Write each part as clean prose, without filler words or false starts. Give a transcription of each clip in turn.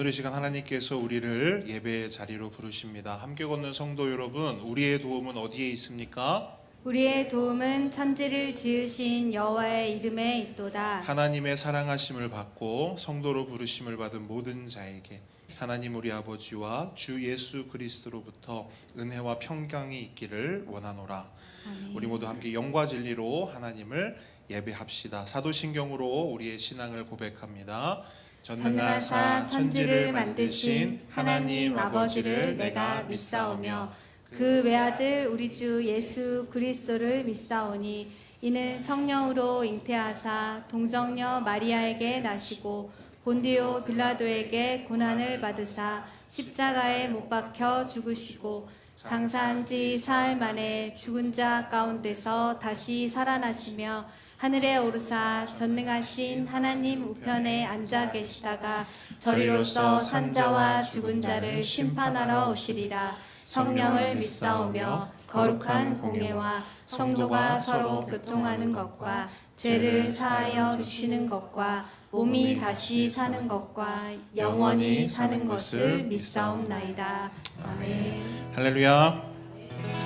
오늘 이 시간 하나님께서 우리를 예배의 자리로 부르십니다. 함께 걷는 성도 여러분, 우리의 도움은 어디에 있습니까? 우리의 도움은 천지를 지으신 여호와의 이름에 있도다. 하나님의 사랑하심을 받고 성도로 부르심을 받은 모든 자에게 하나님 우리 아버지와 주 예수 그리스도로부터 은혜와 평강이 있기를 원하노라. 아멘. 우리 모두 함께 영과 진리로 하나님을 예배합시다. 사도신경으로 우리의 신앙을 고백합니다. 전능하사 천지를 만드신 하나님 아버지를 내가 믿사오며 그 외아들 우리 주 예수 그리스도를 믿사오니 이는 성령으로 잉태하사 동정녀 마리아에게 나시고 본디오 빌라도에게 고난을 받으사 십자가에 못 박혀 죽으시고 장사한 지 사흘 만에 죽은 자 가운데서 다시 살아나시며 하늘에 오르사 전능하신 하나님 우편에 앉아 계시다가 저리로서 산자와 죽은 자를 심판하러 오시리라. 성령을 믿사오며 거룩한 공예와 성도가 서로 교통하는 것과 죄를 사하여 주시는 것과 몸이 다시 사는 것과 영원히 사는 것을 믿사옵나이다. 아멘. 할렐루야.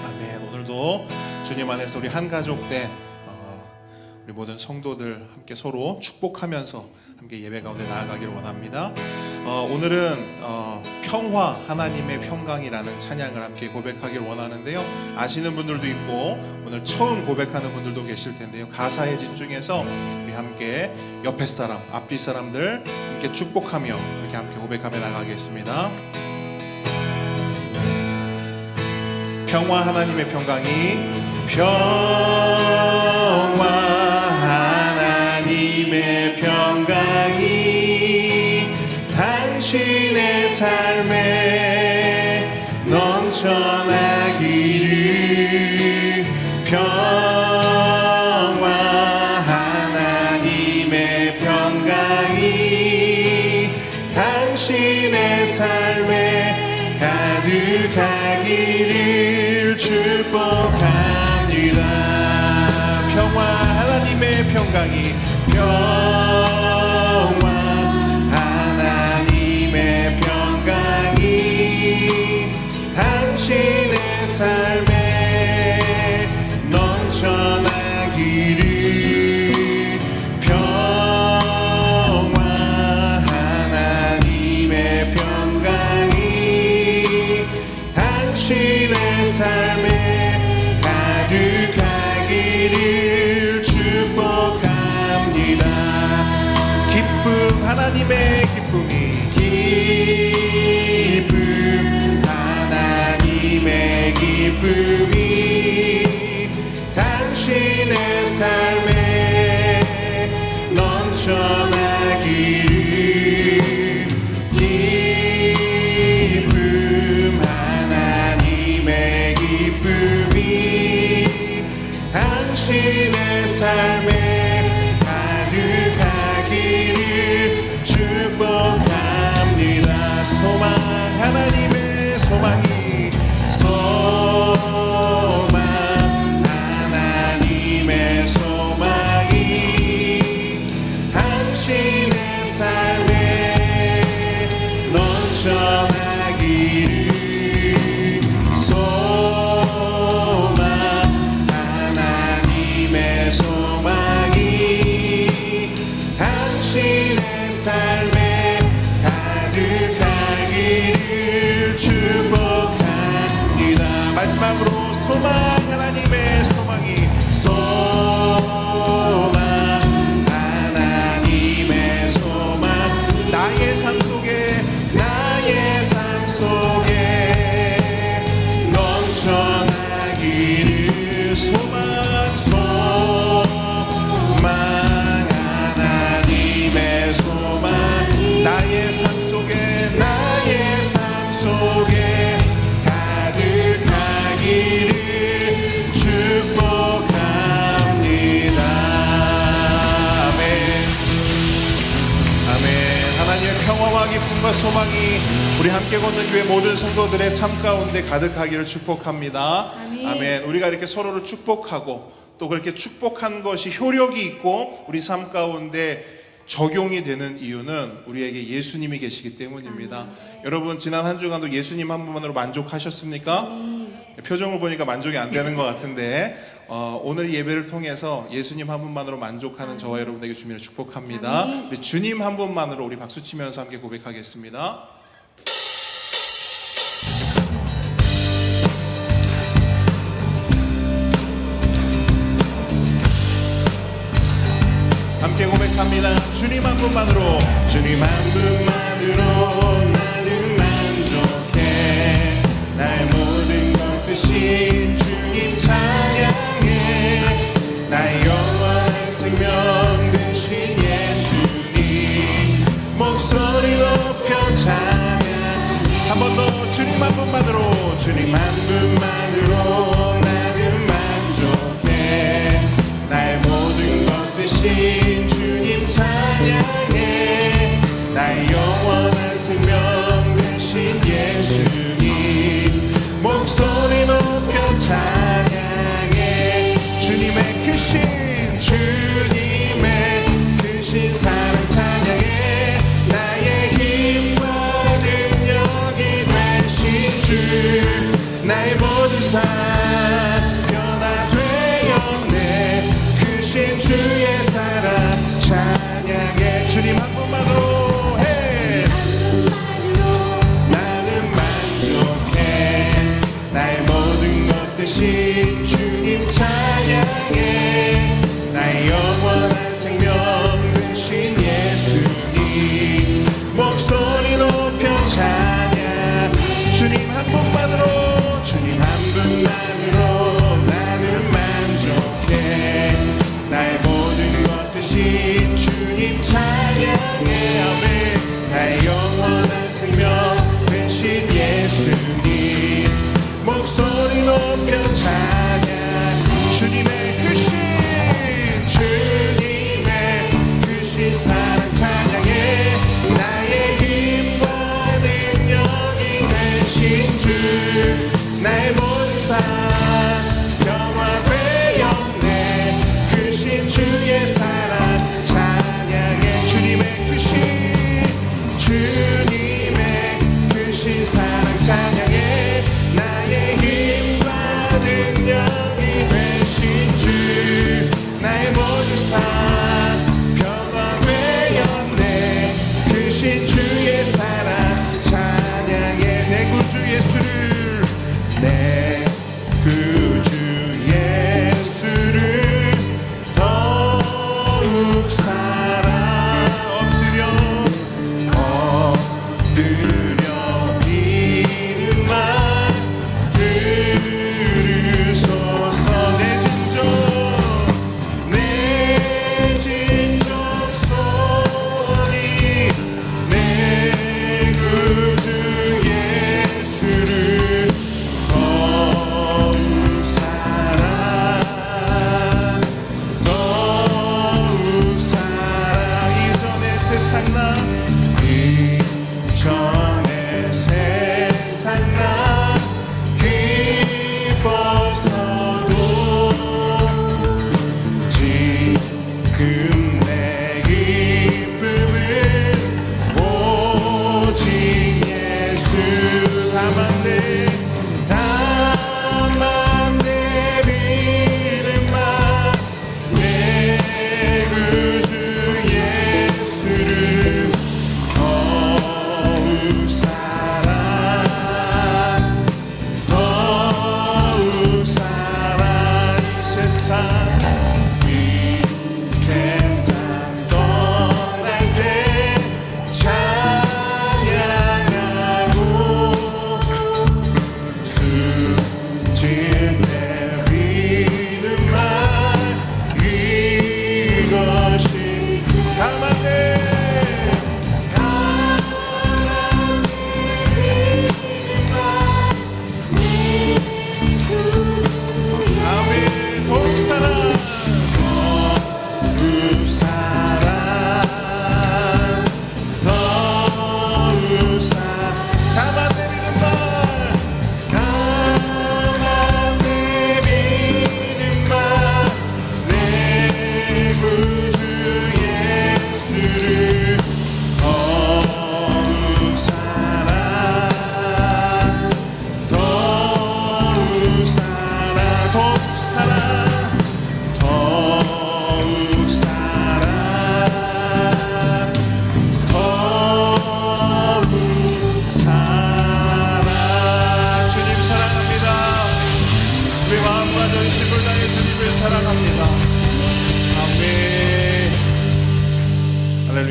아멘. 오늘도 주님 안에서 우리 한 가족 때 우리 모든 성도들 함께 서로 축복하면서 함께 예배 가운데 나아가기를 원합니다. 오늘은 평화, 하나님의 평강이라는 찬양을 함께 고백하기를 원하는데요. 아시는 분들도 있고 오늘 처음 고백하는 분들도 계실 텐데요. 가사에 집중해서 우리 함께 옆에 사람, 앞뒤 사람들 함께 축복하며 이렇게 함께 고백하며 나가겠습니다. 평화, 하나님의 평강이 평화 하나님의 평강이 당신의 삶에 넘쳐나기를. 평화 하나님의 평강이 당신의 삶에 가득하기를 축복합니다. 평화 하나님의 평강이 평화 하나님의 평강이 당신의 삶에 넘쳐나기를. 평화 하나님의 평강이 당신의 삶에 가득하기를 축복합니다. 기쁨 하나님의 기쁨이 기쁨 하나님의 기쁨이 당신의 삶에 넘쳐나기를. 기쁨 하나님의 기쁨이 당신의 삶에 가득하기를 축복합니다. 소망 하나님의 소망이 소망 하나님의 소망이 당신의 삶에 넘쳐나기를. 소망 하나님의 소망이 당신의 삶에 가득하기를 축복합니다. 마지막으로 소망 하나님의 소망이 소망 하나님의 소망 나의 삶 속에 넘쳐나기를. 소망 하나님의 소망 나의 삶 속에 가득하기를 축복합니다. 아멘. 아멘. 하나님의 평화와 기쁨과 소망이 우리 함께 걷는 교회 모든 성도들의 삶 가운데 가득하기를 축복합니다. 아멘. 아멘. 우리가 이렇게 서로를 축복하고 또 그렇게 축복한 것이 효력이 있고 우리 삶 가운데 적용이 되는 이유는 우리에게 예수님이 계시기 때문입니다. 여러분 지난 한 주간도 예수님 한 분만으로 만족하셨습니까? 표정을 보니까 만족이 안 되는 것 같은데 오늘 예배를 통해서 예수님 한 분만으로 만족하는 저와 여러분에게 주님을 축복합니다. 우리 주님 한 분만으로 우리 박수 치면서 함께 고백하겠습니다. 함께 고백합니다. 주님 한 분만으로, 주님 한 분만으로 나는 만족해. 나의 모든 것 대신 주님 찬양해. 나의 영원한 생명 되신 예수님 목소리 높여 찬양. 한 번 더 주님 한 분만으로, 주님 한 분만으로 나는 만족해. 나의 모든 것 대신 주님 찬양해. 나의 영원한 생명 되신 예수님 목소리 높여 찬양해. 주님의 크신, 주님의 크신 사랑 찬양해. 나의 힘과 능력이 되신 주, 나의 모든 삶 변화되었네. 크신 주의 사랑 찬양해. 주님 한 분만으로 해. 나는 만족해. 나의 모든 것 대신 주님 찬양해. 나의 영원한 생명 되신 예수님 목소리 높여 찬양. 주님 한 분만으로, 주님 한 분만으로 나는 만족해. 나의 모든 것 대신 주님 찬양해.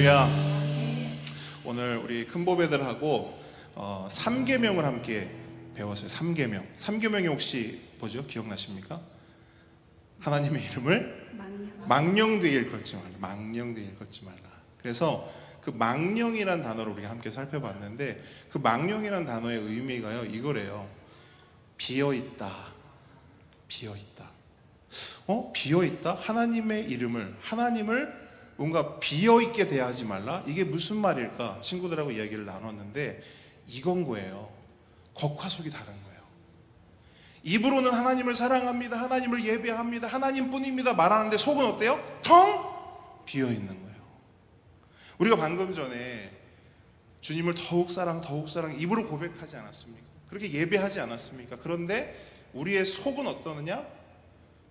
할렐루야. 오늘 우리 큰보배들하고 3계명을 함께 배웠어요. 3계명이 혹시 뭐죠? 기억나십니까? 하나님의 이름을 망령되이 일컫지 말라. 망령되이 일컫지 말라. 그래서 그 망령이란 단어를 우리가 함께 살펴봤는데, 그 망령이란 단어의 의미가요, 이거래요. 비어있다. 비어있다. 비어있다? 하나님을 뭔가 비어있게 대하지 말라? 이게 무슨 말일까? 친구들하고 이야기를 나눴는데 이건 거예요. 겉과 속이 다른 거예요. 입으로는 하나님을 사랑합니다, 하나님을 예배합니다, 하나님뿐입니다 말하는데 속은 어때요? 텅 비어있는 거예요. 우리가 방금 전에 주님을 더욱 사랑 입으로 고백하지 않았습니까? 그렇게 예배하지 않았습니까? 그런데 우리의 속은 어떠느냐?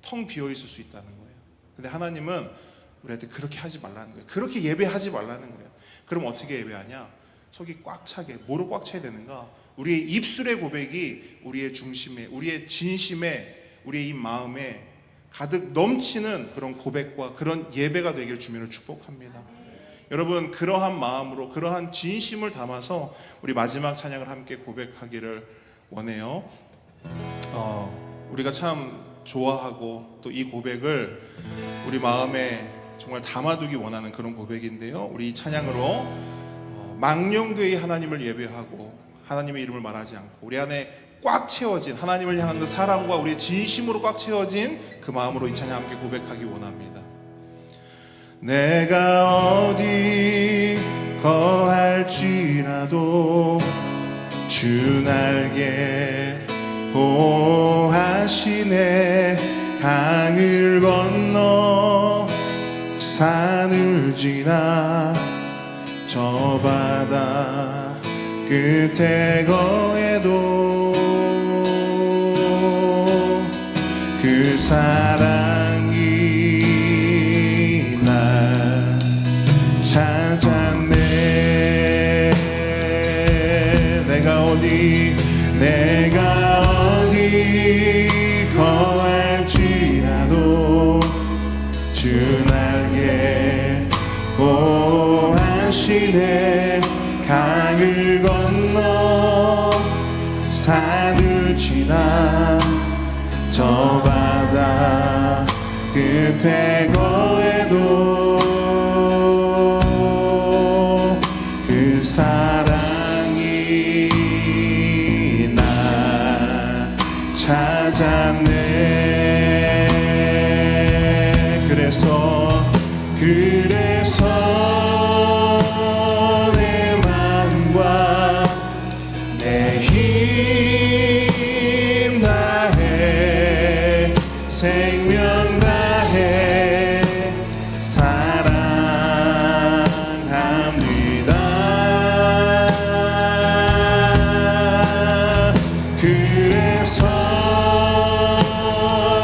텅 비어있을 수 있다는 거예요. 근데 하나님은 우리한테 그렇게 하지 말라는 거예요. 그렇게 예배하지 말라는 거예요. 그럼 어떻게 예배하냐? 속이 꽉 차게. 뭐로 꽉 차야 되는가? 우리의 입술의 고백이 우리의 중심에, 우리의 진심에, 우리의 이 마음에 가득 넘치는 그런 고백과 그런 예배가 되기를 주님을 축복합니다. 여러분, 그러한 마음으로, 그러한 진심을 담아서 우리 마지막 찬양을 함께 고백하기를 원해요. 우리가 참 좋아하고 또 이 고백을 우리 마음에 정말 담아두기 원하는 그런 고백인데요, 우리 이 찬양으로 망령되이 하나님을 예배하고 하나님의 이름을 말하지 않고 우리 안에 꽉 채워진 하나님을 향한 그 사랑과 우리의 진심으로 꽉 채워진 그 마음으로 이 찬양 함께 고백하기 원합니다. 내가 어디 거할지라도 주 날개 보호하시네. 강을 건너 산을 지나 저 바다 끝에 거해도 그 사랑이 날 찾았네. 내가 어디 거할지라도 주 날개 보호하시네. 강을 건너 산을 지나 저 바다 끝에 거해도 그 사랑이 날 찾았네. 그래서 내 마음과 내 힘 다해 생명 다해 사랑합니다. 그래서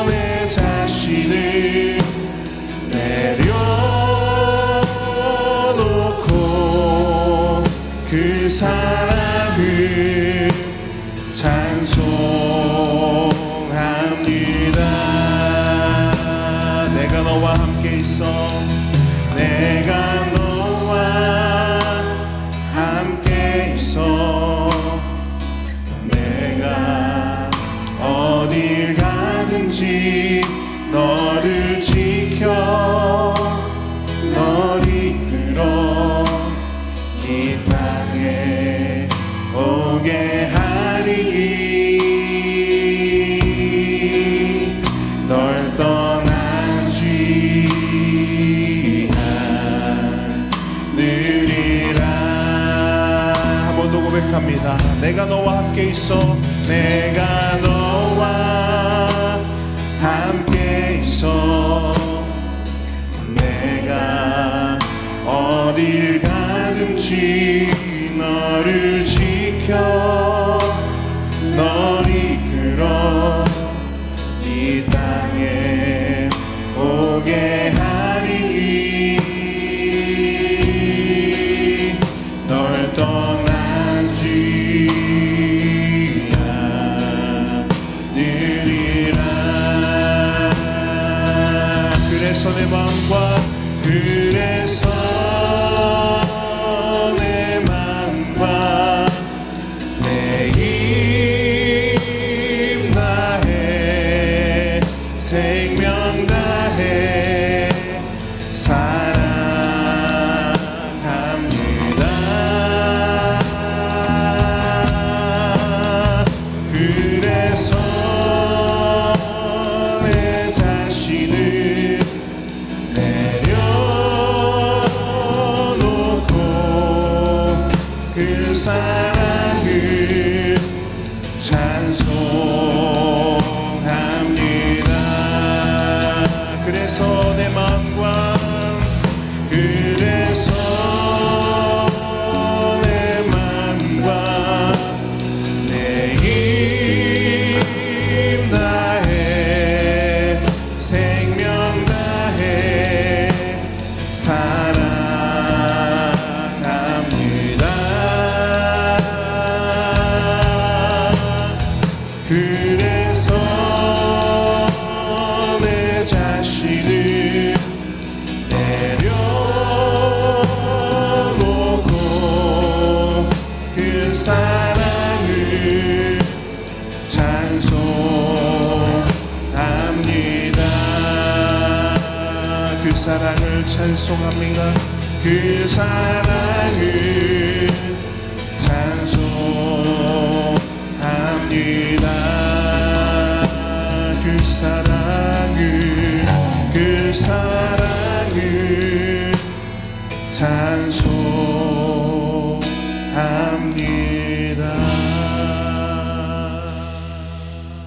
내 자신을 내려놓고 그 사랑을 찬송합니다. 내가 너와 함께 있어. 내가 너와 함께 있어. 내가 어딜 가든지 너를 지켜 널 이끌어 이 땅에 오게 하리니 널 떠나지 않으리라. 한 번 더 고백합니다. 내가 너와 함께 있어. 내가 너와 함께 있어. 내가 어딜 가든지 너를 지켜 널 이끌어 이 땅에 오게 하리니 널 떠나지 않으리라. 그래서 내 마음과 그래서 사랑을 찬송합니다. 그 사랑을 찬송합니다. 그 사랑을 찬송합니다.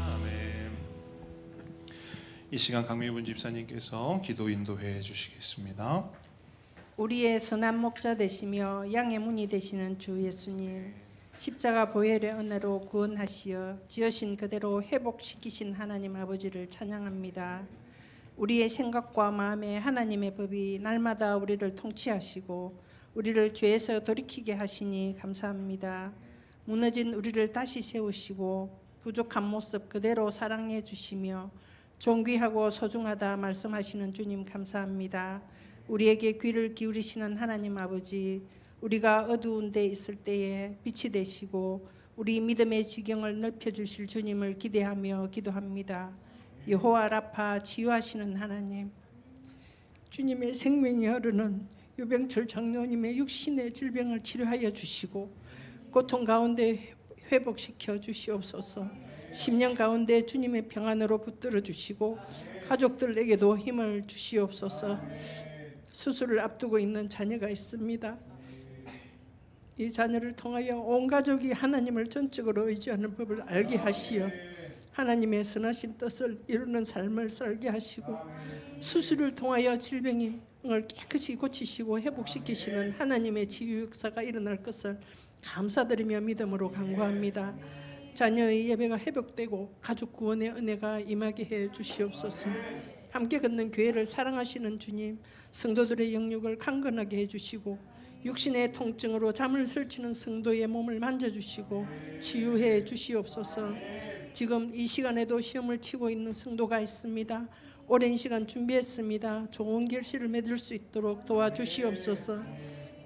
아멘. 이 시간 강미분 집사님께서 기도 인도해 주시겠습니다. 우리의 선한 목자 되시며 양의 문이 되시는 주 예수님, 십자가 보혈의 은혜로 구원하시어 지으신 그대로 회복시키신 하나님 아버지를 찬양합니다. 우리의 생각과 마음에 하나님의 법이 날마다 우리를 통치하시고 우리를 죄에서 돌이키게 하시니 감사합니다. 무너진 우리를 다시 세우시고 부족한 모습 그대로 사랑해 주시며 존귀하고 소중하다 말씀하시는 주님 감사합니다. 우리에게 귀를 기울이시는 하나님 아버지, 우리가 어두운 데 있을 때에 빛이 되시고 우리 믿음의 지경을 넓혀주실 주님을 기대하며 기도합니다. 여호와 라파 치유하시는 하나님, 주님의 생명이 흐르는 유병철 장로님의 육신의 질병을 치료하여 주시고 고통 가운데 회복시켜 주시옵소서. 10년 가운데 주님의 평안으로 붙들어 주시고 가족들에게도 힘을 주시옵소서. 수술을 앞두고 있는 자녀가 있습니다. 이 자녀를 통하여 온 가족이 하나님을 전적으로 의지하는 법을 알게 하시어 하나님의 선하신 뜻을 이루는 삶을 살게 하시고 수술을 통하여 질병을 깨끗이 고치시고 회복시키시는 하나님의 치유 역사가 일어날 것을 감사드리며 믿음으로 간구합니다. 자녀의 예배가 회복되고 가족 구원의 은혜가 임하게 해 주시옵소서. 함께 걷는 교회를 사랑하시는 주님, 성도들의 영육을 강건하게 해주시고 육신의 통증으로 잠을 설치는 성도의 몸을 만져주시고 치유해 주시옵소서. 지금 이 시간에도 시험을 치고 있는 성도가 있습니다. 오랜 시간 준비했습니다. 좋은 결실을 맺을 수 있도록 도와주시옵소서.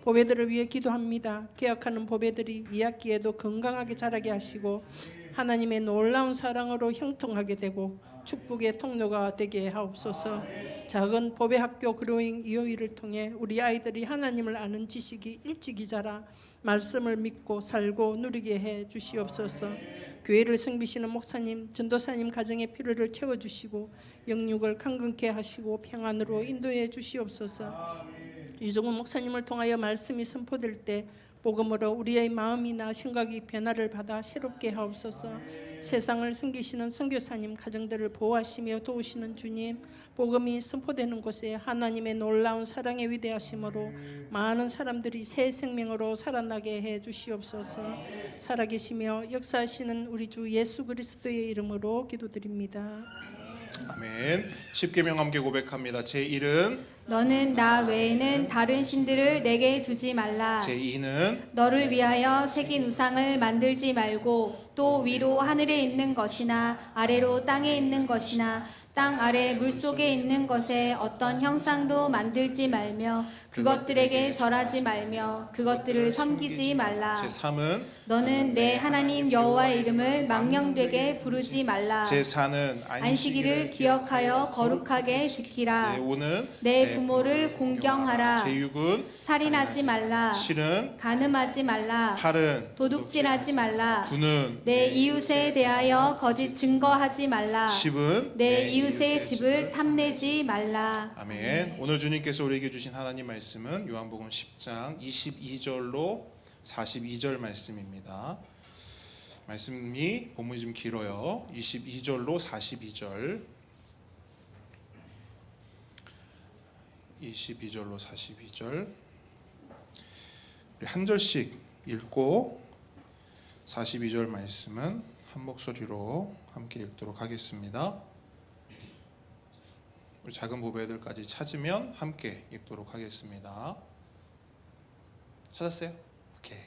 보배들을 위해 기도합니다. 개혁하는 보배들이 2학기에도 건강하게 자라게 하시고 하나님의 놀라운 사랑으로 형통하게 되고 축복의 통로가 되게 하옵소서. 작은 보배 학교 그로잉 이호이를 통해 우리 아이들이 하나님을 아는 지식이 일찍이 자라 말씀을 믿고 살고 누리게 해 주시옵소서. 교회를 섬기시는 목사님, 전도사님 가정의 필요를 채워주시고 영육을 강건케 하시고 평안으로 인도해 주시옵소서. 유종훈 목사님을 통하여 말씀이 선포될 때 복음으로 우리의 마음이나 생각이 변화를 받아 새롭게 하옵소서. 세상을 섬기시는 선교사님 가정들을 보호하시며 도우시는 주님, 복음이 선포되는 곳에 하나님의 놀라운 사랑의 위대하심으로 많은 사람들이 새 생명으로 살아나게 해 주시옵소서. 살아계시며 역사하시는 우리 주 예수 그리스도의 이름으로 기도드립니다. 아멘. 십계명 함께 고백합니다. 제1은 너는 나 외에는 다른 신들을 내게 두지 말라. 제2는 너를 위하여 새긴 우상을 만들지 말고 또 위로 하늘에 있는 것이나 아래로 땅에 있는 것이나 땅 아래 물속에 있는 것에 어떤 형상도 만들지 말며 그것들에게 절하지 말며 그것들을 섬기지 말라. 제3은 너는 내 하나님 여호와의 이름을 망령되게 부르지 말라. 제4는 안식일을 기억하여 거룩하게 지키라. 제5는 내 부모를 공경하라. 제6은 살인하지 말라. 7은 간음하지 말라. 8은 도둑질하지 말라. 9는 내 이웃에 대하여 거짓 증거하지 말라. 10은 내 이웃의 집을 탐내지 말라. 아멘. 오늘 주님께서 우리에게 주신 하나님 말씀은 요한복음 10장 22절로 42절 말씀입니다. 말씀이 본문이 좀 길어요. 22절로 42절. 22절로 42절. 우리 한 절씩 읽고 42절 말씀은 한 목소리로 함께 읽도록 하겠습니다. 우리 작은 보배들까지 찾으면 함께 읽도록 하겠습니다. 찾았어요? 오케이.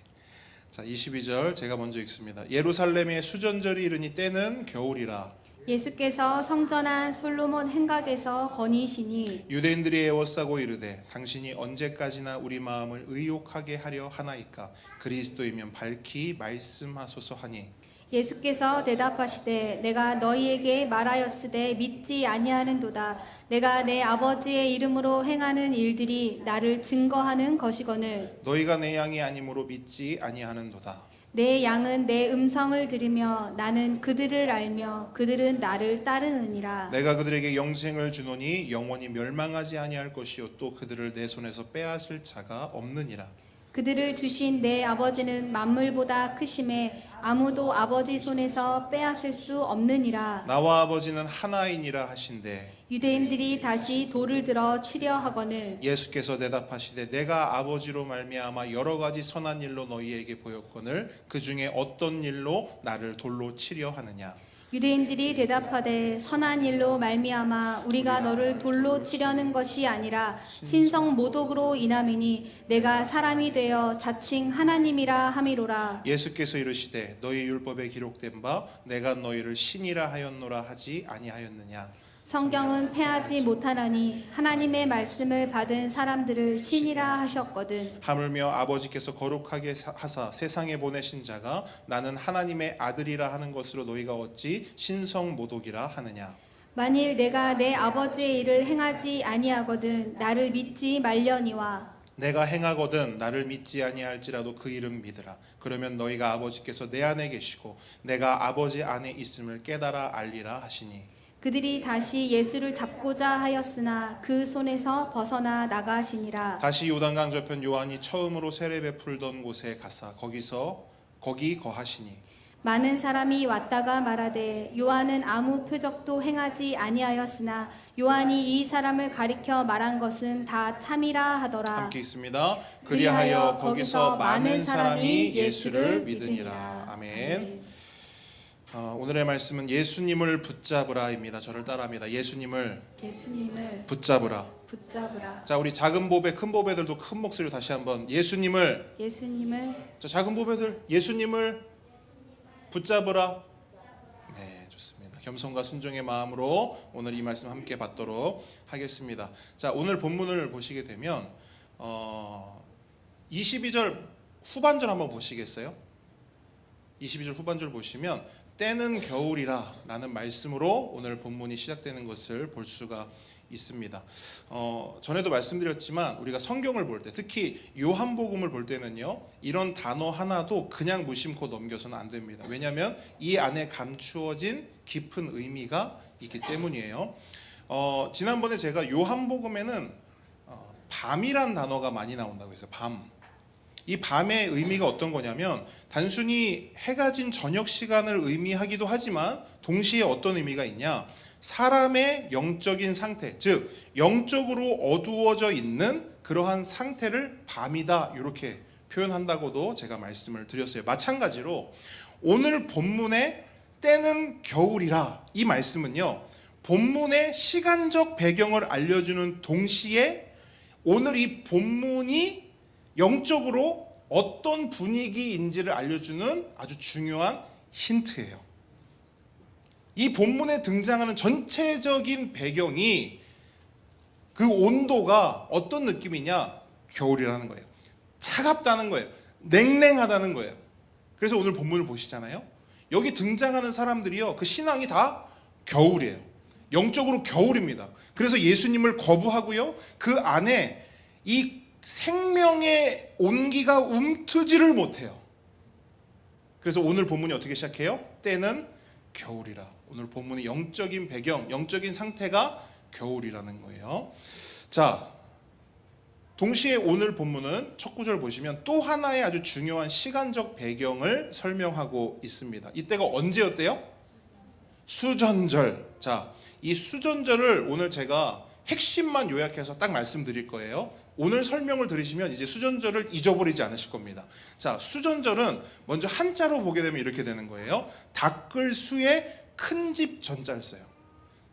자, 22절 제가 먼저 읽습니다. 예루살렘의 수전절이 이르니 때는 겨울이라. 예수께서 성전한 솔로몬 행각에서 거니시니 유대인들이 애워싸고 이르되 당신이 언제까지나 우리 마음을 의욕하게 하려 하나이까 그리스도이면 밝히 말씀하소서 하니 예수께서 대답하시되 내가 너희에게 말하였으되 믿지 아니하는도다. 내가 내 아버지의 이름으로 행하는 일들이 나를 증거하는 것이거늘 너희가 내 양이 아니므로 믿지 아니하는도다. 내 양은 내 음성을 들으며 나는 그들을 알며 그들은 나를 따르느니라. 내가 그들에게 영생을 주노니 영원히 멸망하지 아니할 것이요 또 그들을 내 손에서 빼앗을 자가 없느니라. 그들을 주신 내 아버지는 만물보다 크심에 아무도 아버지 손에서 빼앗을 수 없느니라. 나와 아버지는 하나이니라 하신대 유대인들이 다시 돌을 들어 치려 하거늘 예수께서 대답하시되 내가 아버지로 말미암아 여러 가지 선한 일로 너희에게 보였거늘 그 중에 어떤 일로 나를 돌로 치려 하느냐. 유대인들이 대답하되 선한 일로 말미암아 우리가 너를 돌로 치려는 것이 아니라 신성 모독으로 인함이니 내가 사람이 되어 자칭 하나님이라 함이로라. 예수께서 이르시되 너희 율법에 기록된 바 내가 너희를 신이라 하였노라 하지 아니하였느냐. 성경은 패하지 못하나니 하나님의 말씀을 받은 사람들을 신이라 하셨거든. 하물며 아버지께서 거룩하게 하사 세상에 보내신 자가 나는 하나님의 아들이라 하는 것으로 너희가 어찌 신성 모독이라 하느냐. 만일 내가 내 아버지의 일을 행하지 아니하거든 나를 믿지 말려니와. 내가 행하거든 나를 믿지 아니할지라도 그 이름 믿으라. 그러면 너희가 아버지께서 내 안에 계시고 내가 아버지 안에 있음을 깨달아 알리라 하시니. 그들이 다시 예수를 잡고자 하였으나 그 손에서 벗어나 나가시니라. 다시 요단강 저편 요한이 처음으로 세례 베풀던 곳에 가사 거기 거하시니. 많은 사람이 왔다가 말하되 요한은 아무 표적도 행하지 아니하였으나 요한이 이 사람을 가리켜 말한 것은 다 참이라 하더라. 함께 있습니다. 그리하여 거기서 많은 사람이 예수를 믿으니라. 아멘. 오늘의 말씀은 예수님을 붙잡으라입니다. 저를 따라합니다. 예수님을 붙잡으라. 붙잡으라. 자, 우리 작은 보배, 큰 보배들도 큰 목소리로 다시 한번 예수님을. 자, 작은 보배들 예수님을 붙잡으라. 네, 좋습니다. 겸손과 순종의 마음으로 오늘 이 말씀 함께 받도록 하겠습니다. 자, 오늘 본문을 보시게 되면 22절 후반절 한번 보시겠어요? 22절 후반절 보시면 때는 겨울이라 라는 말씀으로 오늘 본문이 시작되는 것을 볼 수가 있습니다. 전에도 말씀드렸지만 우리가 성경을 볼 때 특히 요한복음을 볼 때는요 이런 단어 하나도 그냥 무심코 넘겨서는 안 됩니다. 왜냐하면 이 안에 감추어진 깊은 의미가 있기 때문이에요. 지난번에 제가 요한복음에는 밤이란 단어가 많이 나온다고 했어요. 밤. 이 밤의 의미가 어떤 거냐면 단순히 해가 진 저녁 시간을 의미하기도 하지만 동시에 어떤 의미가 있냐, 사람의 영적인 상태, 즉 영적으로 어두워져 있는 그러한 상태를 밤이다 이렇게 표현한다고도 제가 말씀을 드렸어요. 마찬가지로 오늘 본문의 때는 겨울이라 이 말씀은요 본문의 시간적 배경을 알려주는 동시에 오늘 이 본문이 영적으로 어떤 분위기인지를 알려주는 아주 중요한 힌트예요. 이 본문에 등장하는 전체적인 배경이 그 온도가 어떤 느낌이냐, 겨울이라는 거예요. 차갑다는 거예요. 냉랭하다는 거예요. 그래서 오늘 본문을 보시잖아요. 여기 등장하는 사람들이요 그 신앙이 다 겨울이에요. 영적으로 겨울입니다. 그래서 예수님을 거부하고요 그 안에 이 생명의 온기가 움트지를 못해요. 그래서 오늘 본문이 어떻게 시작해요? 때는 겨울이라. 오늘 본문의 영적인 배경, 영적인 상태가 겨울이라는 거예요. 자, 동시에 오늘 본문은 첫 구절 보시면 또 하나의 아주 중요한 시간적 배경을 설명하고 있습니다. 이때가 언제였대요? 수전절. 자, 이 수전절을 오늘 제가 핵심만 요약해서 딱 말씀드릴 거예요. 오늘 설명을 들으시면 이제 수전절을 잊어버리지 않으실 겁니다. 자, 수전절은 먼저 한자로 보게 되면 이렇게 되는 거예요. 닦을수에 큰 집 전자를 써요.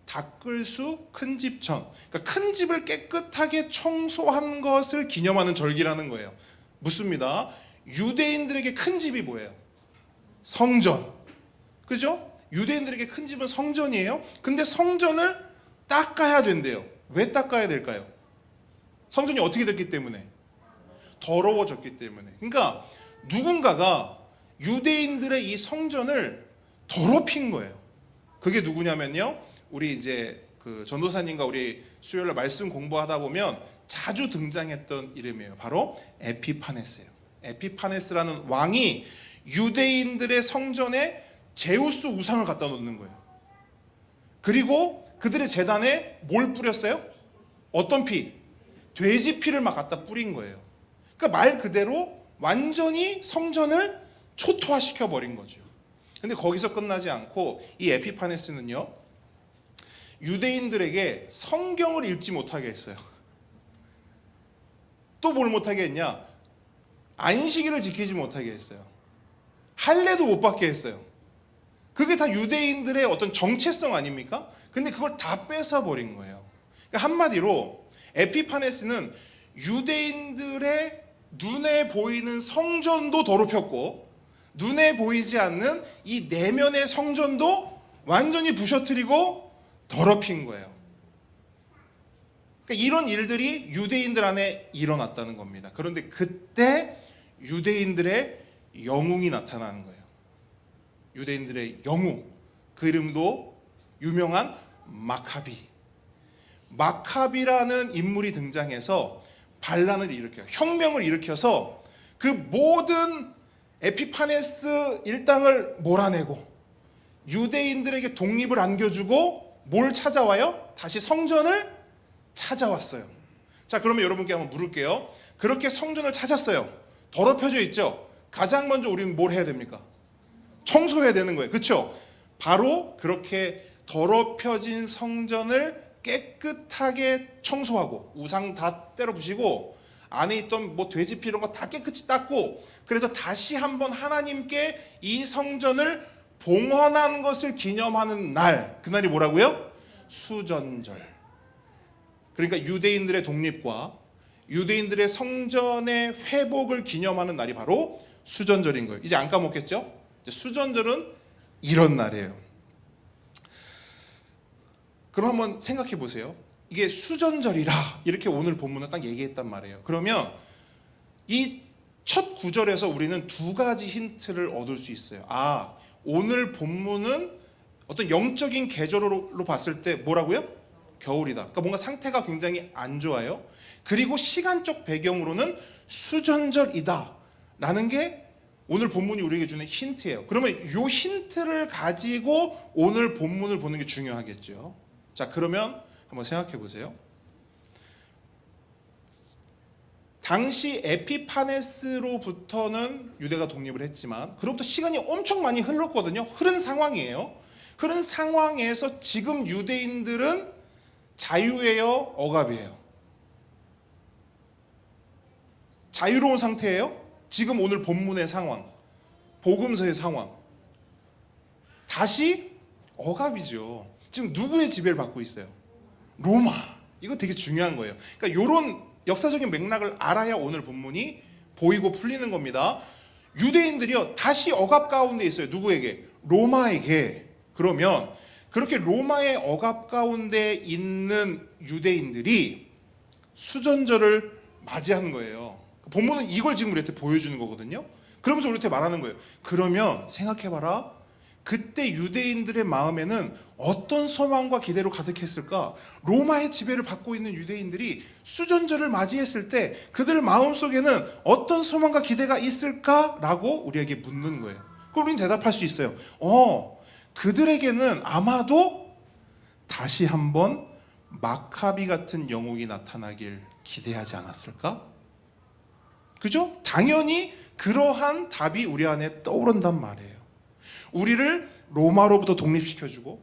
닦을수 큰 집 전. 그러니까 큰 집을 깨끗하게 청소한 것을 기념하는 절기라는 거예요. 묻습니다. 유대인들에게 큰 집이 뭐예요? 성전. 그죠? 유대인들에게 큰 집은 성전이에요. 근데 성전을 닦아야 된대요. 왜 닦아야 될까요? 성전이 어떻게 됐기 때문에? 더러워졌기 때문에. 그러니까 누군가가 유대인들의 이 성전을 더럽힌 거예요. 그게 누구냐면요, 우리 이제 그 전도사님과 우리 수요일날 말씀 공부하다 보면 자주 등장했던 이름이에요. 바로 에피파네스예요. 에피파네스라는 왕이 유대인들의 성전에 제우스 우상을 갖다 놓는 거예요. 그리고 그들의 제단에 뭘 뿌렸어요? 어떤 피? 돼지 피를 막 갖다 뿌린 거예요. 그러니까 말 그대로 완전히 성전을 초토화시켜 버린 거죠. 근데 거기서 끝나지 않고 이 에피파네스는요, 유대인들에게 성경을 읽지 못하게 했어요. 또 뭘 못하게 했냐? 안식일을 지키지 못하게 했어요. 할례도 못 받게 했어요. 그게 다 유대인들의 어떤 정체성 아닙니까? 근데 그걸 다 뺏어버린 거예요. 그러니까 한마디로 에피파네스는 유대인들의 눈에 보이는 성전도 더럽혔고, 눈에 보이지 않는 이 내면의 성전도 완전히 부셔뜨리고 더럽힌 거예요. 그러니까 이런 일들이 유대인들 안에 일어났다는 겁니다. 그런데 그때 유대인들의 영웅이 나타나는 거예요. 유대인들의 영웅, 그 이름도 유명한 마카비. 마카비라는 인물이 등장해서 반란을 일으켜요. 혁명을 일으켜서 그 모든 에피파네스 일당을 몰아내고 유대인들에게 독립을 안겨주고 뭘 찾아와요? 다시 성전을 찾아왔어요. 자, 그러면 여러분께 한번 물을게요. 그렇게 성전을 찾았어요. 더럽혀져 있죠? 가장 먼저 우리는 뭘 해야 됩니까? 청소해야 되는 거예요. 그렇죠? 바로 그렇게 더럽혀진 성전을 깨끗하게 청소하고 우상 다 때려 부시고 안에 있던 뭐 돼지피 이런 거 다 깨끗이 닦고, 그래서 다시 한번 하나님께 이 성전을 봉헌한 것을 기념하는 날, 그날이 뭐라고요? 수전절. 그러니까 유대인들의 독립과 유대인들의 성전의 회복을 기념하는 날이 바로 수전절인 거예요. 이제 안 까먹겠죠? 이제 수전절은 이런 날이에요. 그럼 한번 생각해 보세요. 이게 수전절이라 이렇게 오늘 본문은 딱 얘기했단 말이에요. 그러면 이 첫 구절에서 우리는 두 가지 힌트를 얻을 수 있어요. 아, 오늘 본문은 어떤 영적인 계절로 봤을 때 뭐라고요? 겨울이다. 그러니까 뭔가 상태가 굉장히 안 좋아요. 그리고 시간적 배경으로는 수전절이다 라는 게 오늘 본문이 우리에게 주는 힌트예요. 그러면 이 힌트를 가지고 오늘 본문을 보는 게 중요하겠죠. 자, 그러면 한번 생각해 보세요. 당시 에피파네스로부터는 유대가 독립을 했지만 그로부터 시간이 엄청 많이 흘렀거든요. 흐른 상황이에요. 흐른 상황에서 지금 유대인들은 자유예요? 억압이에요? 자유로운 상태예요? 지금 오늘 본문의 상황, 복음서의 상황. 다시 억압이죠. 지금 누구의 지배를 받고 있어요? 로마. 이거 되게 중요한 거예요. 그러니까 이런 역사적인 맥락을 알아야 오늘 본문이 보이고 풀리는 겁니다. 유대인들이요, 다시 억압 가운데 있어요. 누구에게? 로마에게. 그러면 그렇게 로마의 억압 가운데 있는 유대인들이 수전절을 맞이하는 거예요. 본문은 이걸 지금 우리한테 보여주는 거거든요. 그러면서 우리한테 말하는 거예요. 그러면 생각해봐라. 그때 유대인들의 마음에는 어떤 소망과 기대로 가득했을까? 로마의 지배를 받고 있는 유대인들이 수전절을 맞이했을 때 그들 마음속에는 어떤 소망과 기대가 있을까라고 우리에게 묻는 거예요. 그럼 우리는 대답할 수 있어요. 그들에게는 아마도 다시 한번 마카비 같은 영웅이 나타나길 기대하지 않았을까? 그죠? 당연히 그러한 답이 우리 안에 떠오른단 말이에요. 우리를 로마로부터 독립시켜주고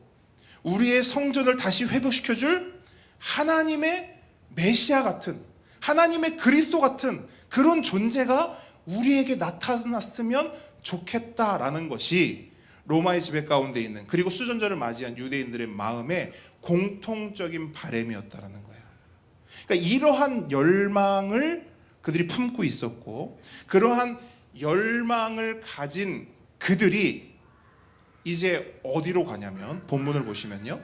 우리의 성전을 다시 회복시켜줄 하나님의 메시아 같은, 하나님의 그리스도 같은 그런 존재가 우리에게 나타났으면 좋겠다라는 것이 로마의 지배 가운데 있는, 그리고 수전절을 맞이한 유대인들의 마음의 공통적인 바람이었다라는 거예요. 그러니까 이러한 열망을 그들이 품고 있었고, 그러한 열망을 가진 그들이 이제 어디로 가냐면, 본문을 보시면요,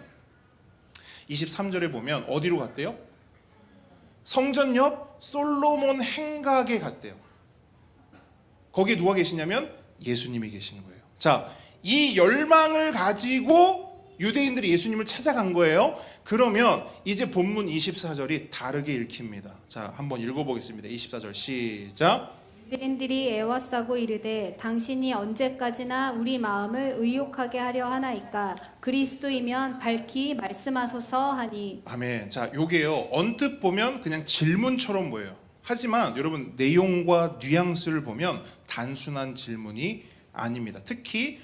23절에 보면 어디로 갔대요? 성전 옆 솔로몬 행각에 갔대요. 거기에 누가 계시냐면 예수님이 계신 거예요. 자, 이 열망을 가지고 유대인들이 예수님을 찾아간 거예요. 그러면 이제 본문 24절이 다르게 읽힙니다. 자, 한번 읽어보겠습니다. 24절 시작. 유대인들이 애워싸고 이르되 당신이 언제까지나 우리 마음을 의욕하게 하려 하나이까 그리스도이면 밝히 말씀하소서 하니. 아멘. 자, 요게요, 언뜻 보면 그냥 질문처럼 보여요. 하지만 여러분 내용과 뉘앙스를 보면 단순한 질문이 아닙니다. 특히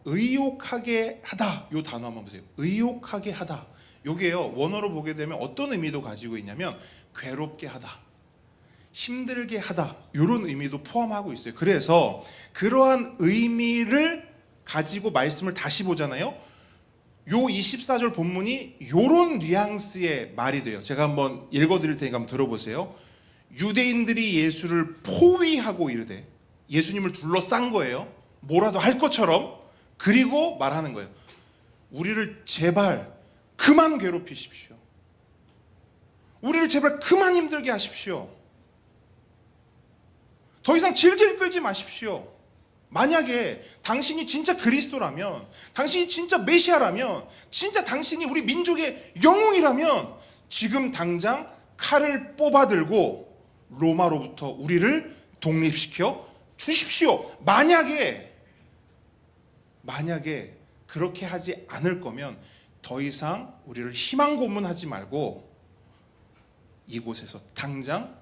의욕하게 하다, 요 단어 한번 보세요. 의욕하게 하다. 요게요, 원어로 보게 되면 어떤 의미도 가지고 있냐면 괴롭게 하다, 힘들게 하다, 이런 의미도 포함하고 있어요. 그래서 그러한 의미를 가지고 말씀을 다시 보잖아요. 요 24절 본문이 요런 뉘앙스의 말이 돼요. 제가 한번 읽어드릴 테니까 한번 들어보세요. 유대인들이 예수를 포위하고 이르되, 예수님을 둘러싼 거예요. 뭐라도 할 것처럼. 그리고 말하는 거예요. 우리를 제발 그만 괴롭히십시오. 우리를 제발 그만 힘들게 하십시오. 더 이상 질질 끌지 마십시오. 만약에 당신이 진짜 그리스도라면, 당신이 진짜 메시아라면, 진짜 당신이 우리 민족의 영웅이라면 지금 당장 칼을 뽑아들고 로마로부터 우리를 독립시켜 주십시오. 만약에 그렇게 하지 않을 거면 더 이상 우리를 희망 고문하지 말고 이곳에서 당장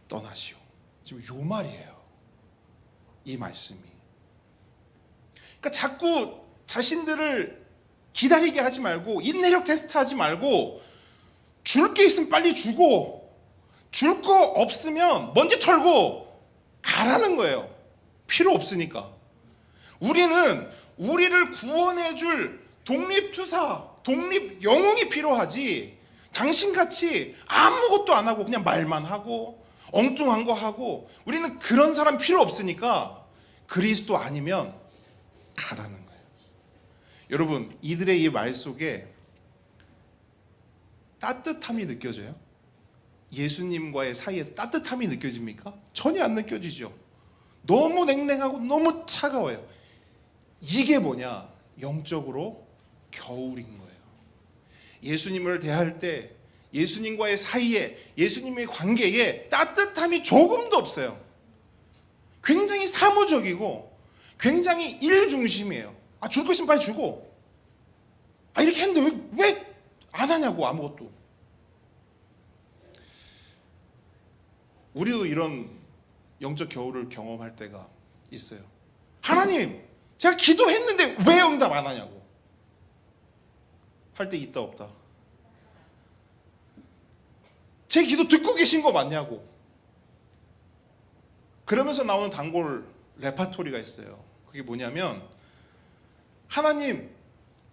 떠나시오. 지금 요 말이에요. 이 말씀이. 그러니까 자꾸 자신들을 기다리게 하지 말고, 인내력 테스트 하지 말고, 줄 게 있으면 빨리 주고, 줄 거 없으면 먼지 털고 가라는 거예요. 필요 없으니까. 우리는 우리를 구원해줄 독립투사, 독립영웅이 필요하지, 당신같이 아무것도 안 하고 그냥 말만 하고 엉뚱한 거 하고, 우리는 그런 사람 필요 없으니까 그리스도 아니면 가라는 거예요. 여러분, 이들의 이 말 속에 따뜻함이 느껴져요? 예수님과의 사이에서 따뜻함이 느껴집니까? 전혀 안 느껴지죠. 너무 냉랭하고 너무 차가워요. 이게 뭐냐? 영적으로 겨울인 거예요. 예수님을 대할 때 예수님과의 사이에, 예수님의 관계에 따뜻함이 조금도 없어요. 굉장히 사무적이고 굉장히 일 중심이에요. 줄 거 있으면 빨리 주고, 이렇게 했는데 왜 안 하냐고, 아무것도. 우리도 이런 영적 겨울을 경험할 때가 있어요. 하나님, 제가 기도했는데 왜 응답 안 하냐고 할 때 있다 없다. 제 기도 듣고 계신 거 맞냐고. 그러면서 나오는 단골 레파토리가 있어요. 그게 뭐냐면, 하나님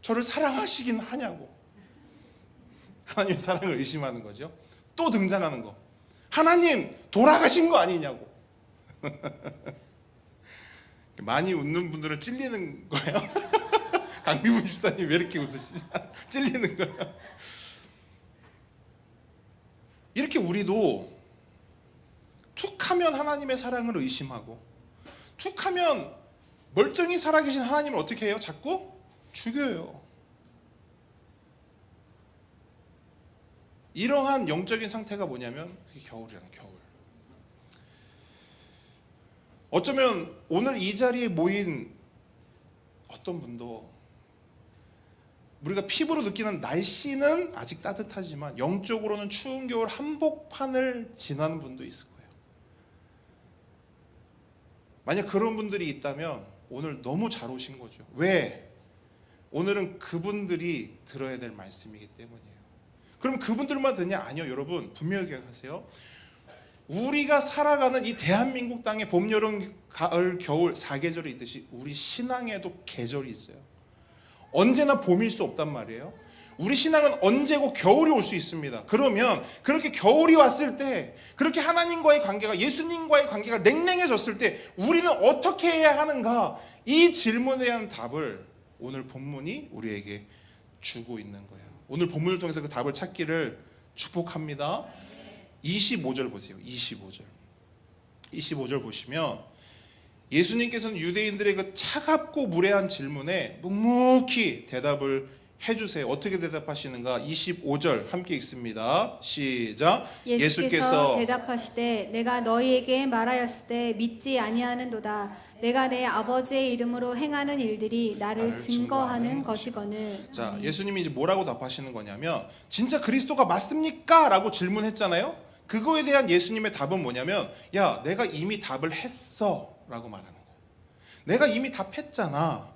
저를 사랑하시긴 하냐고. 하나님의 사랑을 의심하는 거죠. 또 등장하는 거, 하나님 돌아가신 거 아니냐고. 많이 웃는 분들은 찔리는 거예요. 강미분 집사님 왜 이렇게 웃으시냐? 찔리는 거예요. 이렇게 우리도 툭하면 하나님의 사랑을 의심하고, 툭하면 멀쩡히 살아계신 하나님을 어떻게 해요? 자꾸 죽여요. 이러한 영적인 상태가 뭐냐면 그게 겨울이라는, 겨울. 어쩌면 오늘 이 자리에 모인 어떤 분도 우리가 피부로 느끼는 날씨는 아직 따뜻하지만 영적으로는 추운 겨울 한복판을 지나는 분도 있을 거예요. 만약 그런 분들이 있다면 오늘 너무 잘 오신 거죠. 왜? 오늘은 그분들이 들어야 될 말씀이기 때문이에요. 그럼 그분들만 듣냐? 아니요. 여러분 분명히 기억하세요. 우리가 살아가는 이 대한민국 땅에 봄, 여름, 가을, 겨울 4계절이 있듯이 우리 신앙에도 계절이 있어요. 언제나 봄일 수 없단 말이에요. 우리 신앙은 언제고 겨울이 올 수 있습니다. 그러면 그렇게 겨울이 왔을 때, 그렇게 하나님과의 관계가, 예수님과의 관계가 냉랭해졌을 때 우리는 어떻게 해야 하는가? 이 질문에 대한 답을 오늘 본문이 우리에게 주고 있는 거예요. 오늘 본문을 통해서 그 답을 찾기를 예수님께서는 유대인들의 그 차갑고 무례한 질문에 묵묵히 대답을 해주세요. 어떻게 대답하시는가? 25절 함께 읽습니다. 시작. 예수께서 대답하시되 내가 너희에게 말하였을 때 믿지 아니하는도다. 내가 내 아버지의 이름으로 행하는 일들이 나를 증거하는 것이거늘. 자, 예수님이 이제 뭐라고 답하시는 거냐면 진짜 그리스도가 맞습니까? 라고 질문했잖아요. 그거에 대한 예수님의 답은 뭐냐면 야, 내가 이미 답을 했어 라고 말하는 거예요. 내가 이미 답했잖아.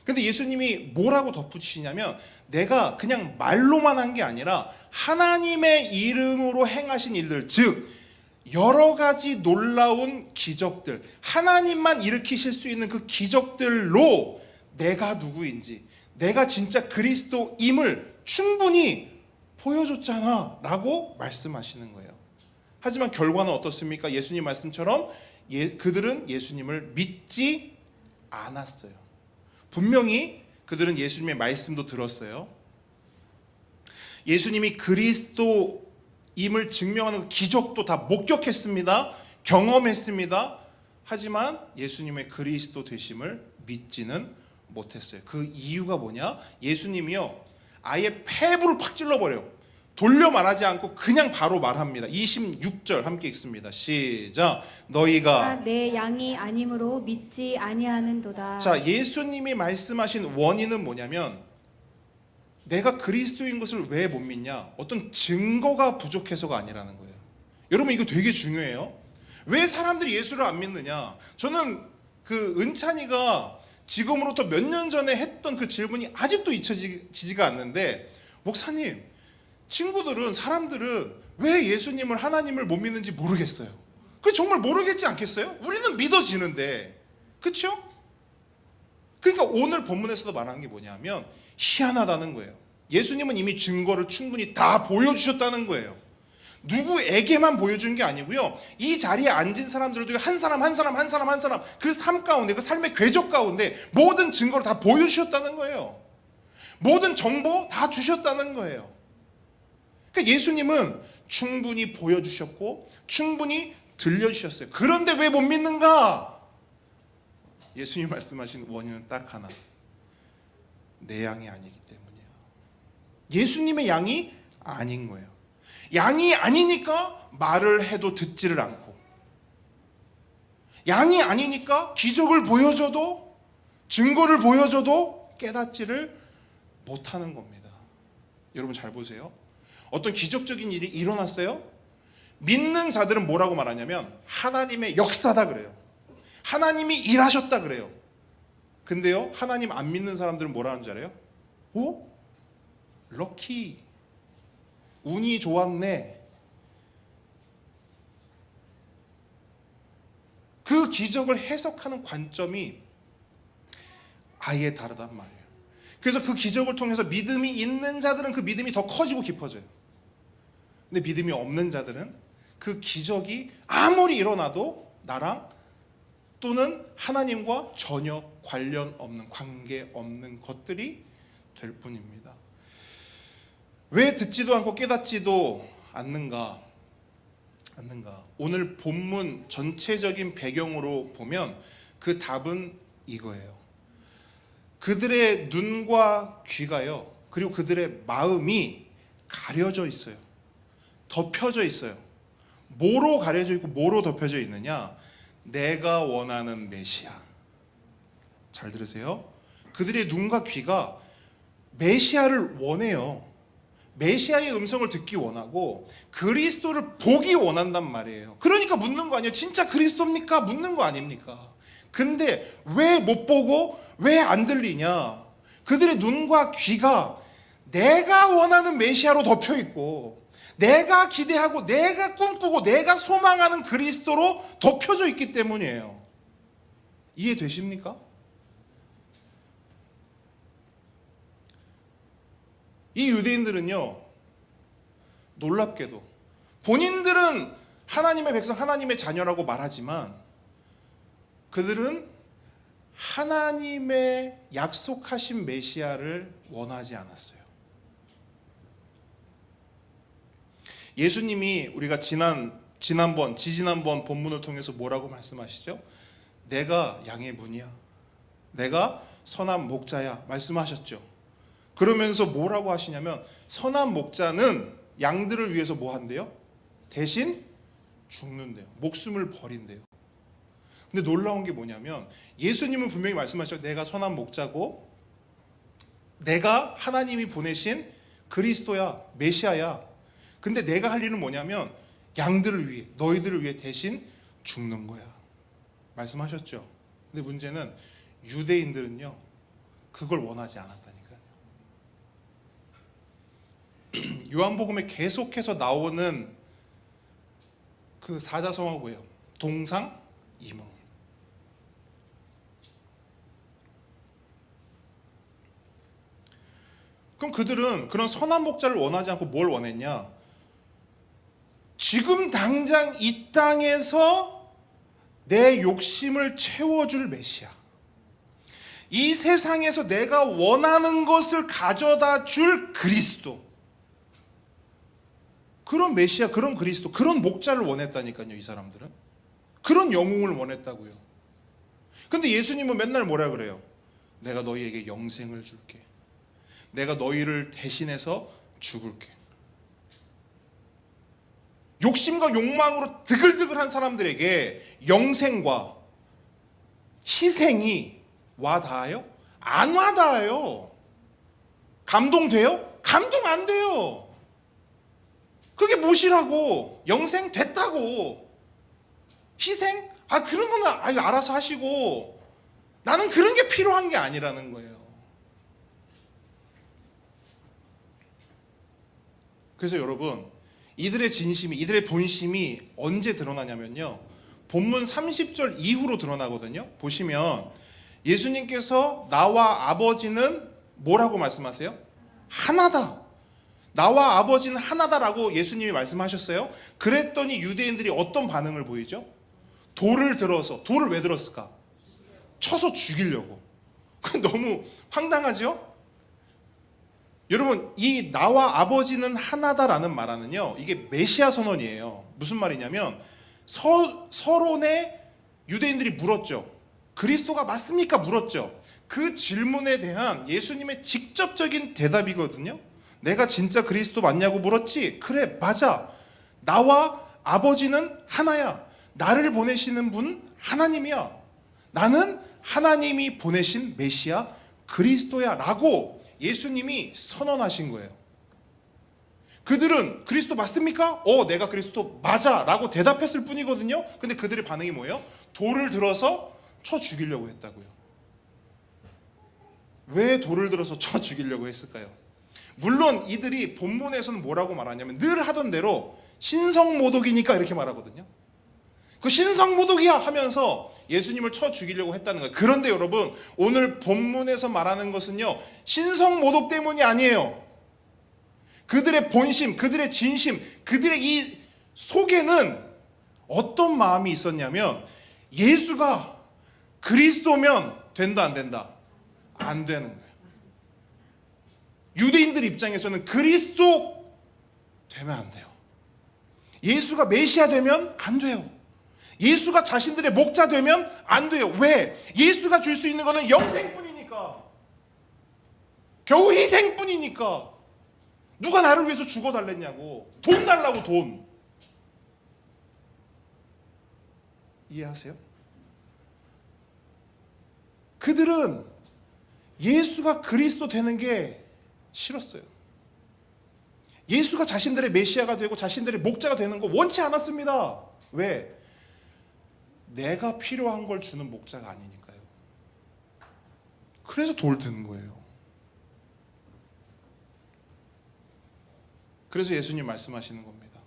근데 예수님이 뭐라고 덧붙이시냐면 내가 그냥 말로만 한 게 아니라 하나님의 이름으로 행하신 일들, 즉 여러 가지 놀라운 기적들, 하나님만 일으키실 수 있는 그 기적들로 내가 누구인지, 내가 진짜 그리스도임을 충분히 보여줬잖아 라고 말씀하시는 거예요. 하지만 결과는 어떻습니까? 예수님 말씀처럼 그들은 예수님을 믿지 않았어요. 분명히 그들은 예수님의 말씀도 들었어요. 예수님이 그리스도임을 증명하는 기적도 다 목격했습니다. 경험했습니다. 하지만 예수님의 그리스도 되심을 믿지는 못했어요. 그 이유가 뭐냐? 예수님이요 아예 폐부를 팍 찔러버려요. 돌려 말하지 않고 그냥 바로 말합니다. 26절 함께 읽습니다. 시작. 너희가 내 양이 아니므로 믿지 아니하는도다. 자, 예수님이 말씀하신 원인은 뭐냐면 내가 그리스도인 것을 왜 못 믿냐? 어떤 증거가 부족해서가 아니라는 거예요. 여러분 이거 되게 중요해요. 왜 사람들이 예수를 안 믿느냐? 저는 그 은찬이가 지금으로부터 몇 년 전에 했던 그 질문이 아직도 잊혀지지가 않는데 목사님, 친구들은 사람들은 왜 예수님을 하나님을 못 믿는지 모르겠어요. 그 정말 모르겠지 않겠어요? 우리는 믿어지는데, 그렇죠? 그러니까 오늘 본문에서도 말하는 게 뭐냐면 희한하다는 거예요. 예수님은 이미 증거를 충분히 다 보여주셨다는 거예요. 누구에게만 보여준 게 아니고요. 이 자리에 앉은 사람들도 한 사람 그 삶 가운데, 그 삶의 궤적 가운데 모든 증거를 다 보여주셨다는 거예요. 모든 정보 다 주셨다는 거예요. 그러니까 예수님은 충분히 보여주셨고 충분히 들려주셨어요. 그런데 왜 못 믿는가? 예수님 말씀하신 원인은 딱 하나. 내 양이 아니기 때문이에요. 예수님의 양이 아닌 거예요. 양이 아니니까 말을 해도 듣지를 않고, 양이 아니니까 기적을 보여줘도 증거를 보여줘도 깨닫지를 못하는 겁니다. 여러분 잘 보세요. 어떤 기적적인 일이 일어났어요. 믿는 자들은 뭐라고 말하냐면 하나님의 역사다 그래요. 하나님이 일하셨다 그래요. 근데요, 하나님 안 믿는 사람들은 뭐라는 줄 알아요? 오? 럭키. 운이 좋았네. 그 기적을 해석하는 관점이 아예 다르단 말이에요. 그래서 그 기적을 통해서 믿음이 있는 자들은 그 믿음이 더 커지고 깊어져요. 근데 믿음이 없는 자들은 그 기적이 아무리 일어나도 나랑 또는 하나님과 전혀 관련 없는, 관계 없는 것들이 될 뿐입니다. 왜 듣지도 않고 깨닫지도 않는가? 오늘 본문 전체적인 배경으로 보면 그 답은 이거예요. 그들의 눈과 귀가요, 그리고 그들의 마음이 가려져 있어요. 덮여져 있어요. 뭐로 가려져 있고 뭐로 덮여져 있느냐? 내가 원하는 메시아. 잘 들으세요. 그들의 눈과 귀가 메시아를 원해요. 메시아의 음성을 듣기 원하고 그리스도를 보기 원한단 말이에요. 그러니까 묻는 거 아니에요. 진짜 그리스도입니까? 묻는 거 아닙니까? 근데 왜 못 보고 왜 안 들리냐? 그들의 눈과 귀가 내가 원하는 메시아로 덮여 있고, 내가 기대하고 내가 꿈꾸고 내가 소망하는 그리스도로 덮여져 있기 때문이에요. 이해되십니까? 이 유대인들은요, 놀랍게도 본인들은 하나님의 백성, 하나님의 자녀라고 말하지만 그들은 하나님의 약속하신 메시아를 원하지 않았어요. 예수님이 우리가 지난번 본문을 통해서 뭐라고 말씀하시죠? 내가 양의 문이야, 내가 선한 목자야 말씀하셨죠. 그러면서 뭐라고 하시냐면 선한 목자는 양들을 위해서 뭐 한대요? 대신 죽는데요. 목숨을 버린대요. 근데 놀라운 게 뭐냐면 예수님은 분명히 말씀하셨죠. 내가 선한 목자고 내가 하나님이 보내신 그리스도야, 메시아야. 근데 내가 할 일은 뭐냐면 양들을 위해, 너희들을 위해 대신 죽는 거야 말씀하셨죠. 근데 문제는 유대인들은요 그걸 원하지 않았다니까요. 요한복음에 계속해서 나오는 그 사자성어가 뭐예요? 동상이몽. 그럼 그들은 그런 선한 목자를 원하지 않고 뭘 원했냐? 지금 당장 이 땅에서 내 욕심을 채워줄 메시아, 이 세상에서 내가 원하는 것을 가져다 줄 그리스도, 그런 메시아, 그런 그리스도, 그런 목자를 원했다니까요. 이 사람들은 그런 영웅을 원했다고요. 근데 예수님은 맨날 뭐라 그래요? 내가 너희에게 영생을 줄게, 내가 너희를 대신해서 죽을게. 욕심과 욕망으로 드글드글한 사람들에게 영생과 희생이 와닿아요? 안 와닿아요. 감동돼요? 감동 안 돼요. 그게 무엇이라고? 영생 됐다고. 희생? 그런 거는 알아서 하시고, 나는 그런 게 필요한 게 아니라는 거예요. 그래서 여러분, 이들의 진심이, 이들의 본심이 언제 드러나냐면요, 본문 30절 이후로 드러나거든요. 보시면 예수님께서 나와 아버지는 뭐라고 말씀하세요? 하나다. 나와 아버지는 하나다라고 예수님이 말씀하셨어요. 그랬더니 유대인들이 어떤 반응을 보이죠? 돌을 들어서, 돌을 왜 들었을까? 쳐서 죽이려고. 너무 황당하죠? 여러분, 이 나와 아버지는 하나다라는 말하는요, 이게 메시아 선언이에요. 무슨 말이냐면 서론에 유대인들이 물었죠. 그리스도가 맞습니까? 물었죠. 그 질문에 대한 예수님의 직접적인 대답이거든요. 내가 진짜 그리스도 맞냐고 물었지? 그래, 맞아. 나와 아버지는 하나야. 나를 보내시는 분 하나님이야. 나는 하나님이 보내신 메시아 그리스도야 라고 예수님이 선언하신 거예요. 그들은 그리스도 맞습니까? 내가 그리스도 맞아 라고 대답했을 뿐이거든요. 근데 그들의 반응이 뭐예요? 돌을 들어서 쳐 죽이려고 했다고요. 왜 돌을 들어서 쳐 죽이려고 했을까요? 물론 이들이 본문에서는 뭐라고 말하냐면 늘 하던 대로 신성모독이니까 이렇게 말하거든요. 그 신성모독이야 하면서 예수님을 쳐 죽이려고 했다는 거예요. 그런데 여러분, 오늘 본문에서 말하는 것은요, 신성모독 때문이 아니에요. 그들의 본심, 그들의 진심, 그들의 이 속에는 어떤 마음이 있었냐면 예수가 그리스도면 된다 안 된다? 안 되는 거예요. 유대인들 입장에서는 그리스도 되면 안 돼요. 예수가 메시아 되면 안 돼요. 예수가 자신들의 목자 되면 안 돼요. 왜? 예수가 줄 수 있는 것은 영생뿐이니까. 겨우 희생뿐이니까. 누가 나를 위해서 죽어달랬냐고. 돈 달라고, 돈. 이해하세요? 그들은 예수가 그리스도 되는 게 싫었어요. 예수가 자신들의 메시아가 되고 자신들의 목자가 되는 거 원치 않았습니다. 왜? 내가 필요한 걸 주는 목자가 아니니까요. 그래서 돌 드는 거예요. 그래서 예수님 말씀하시는 겁니다.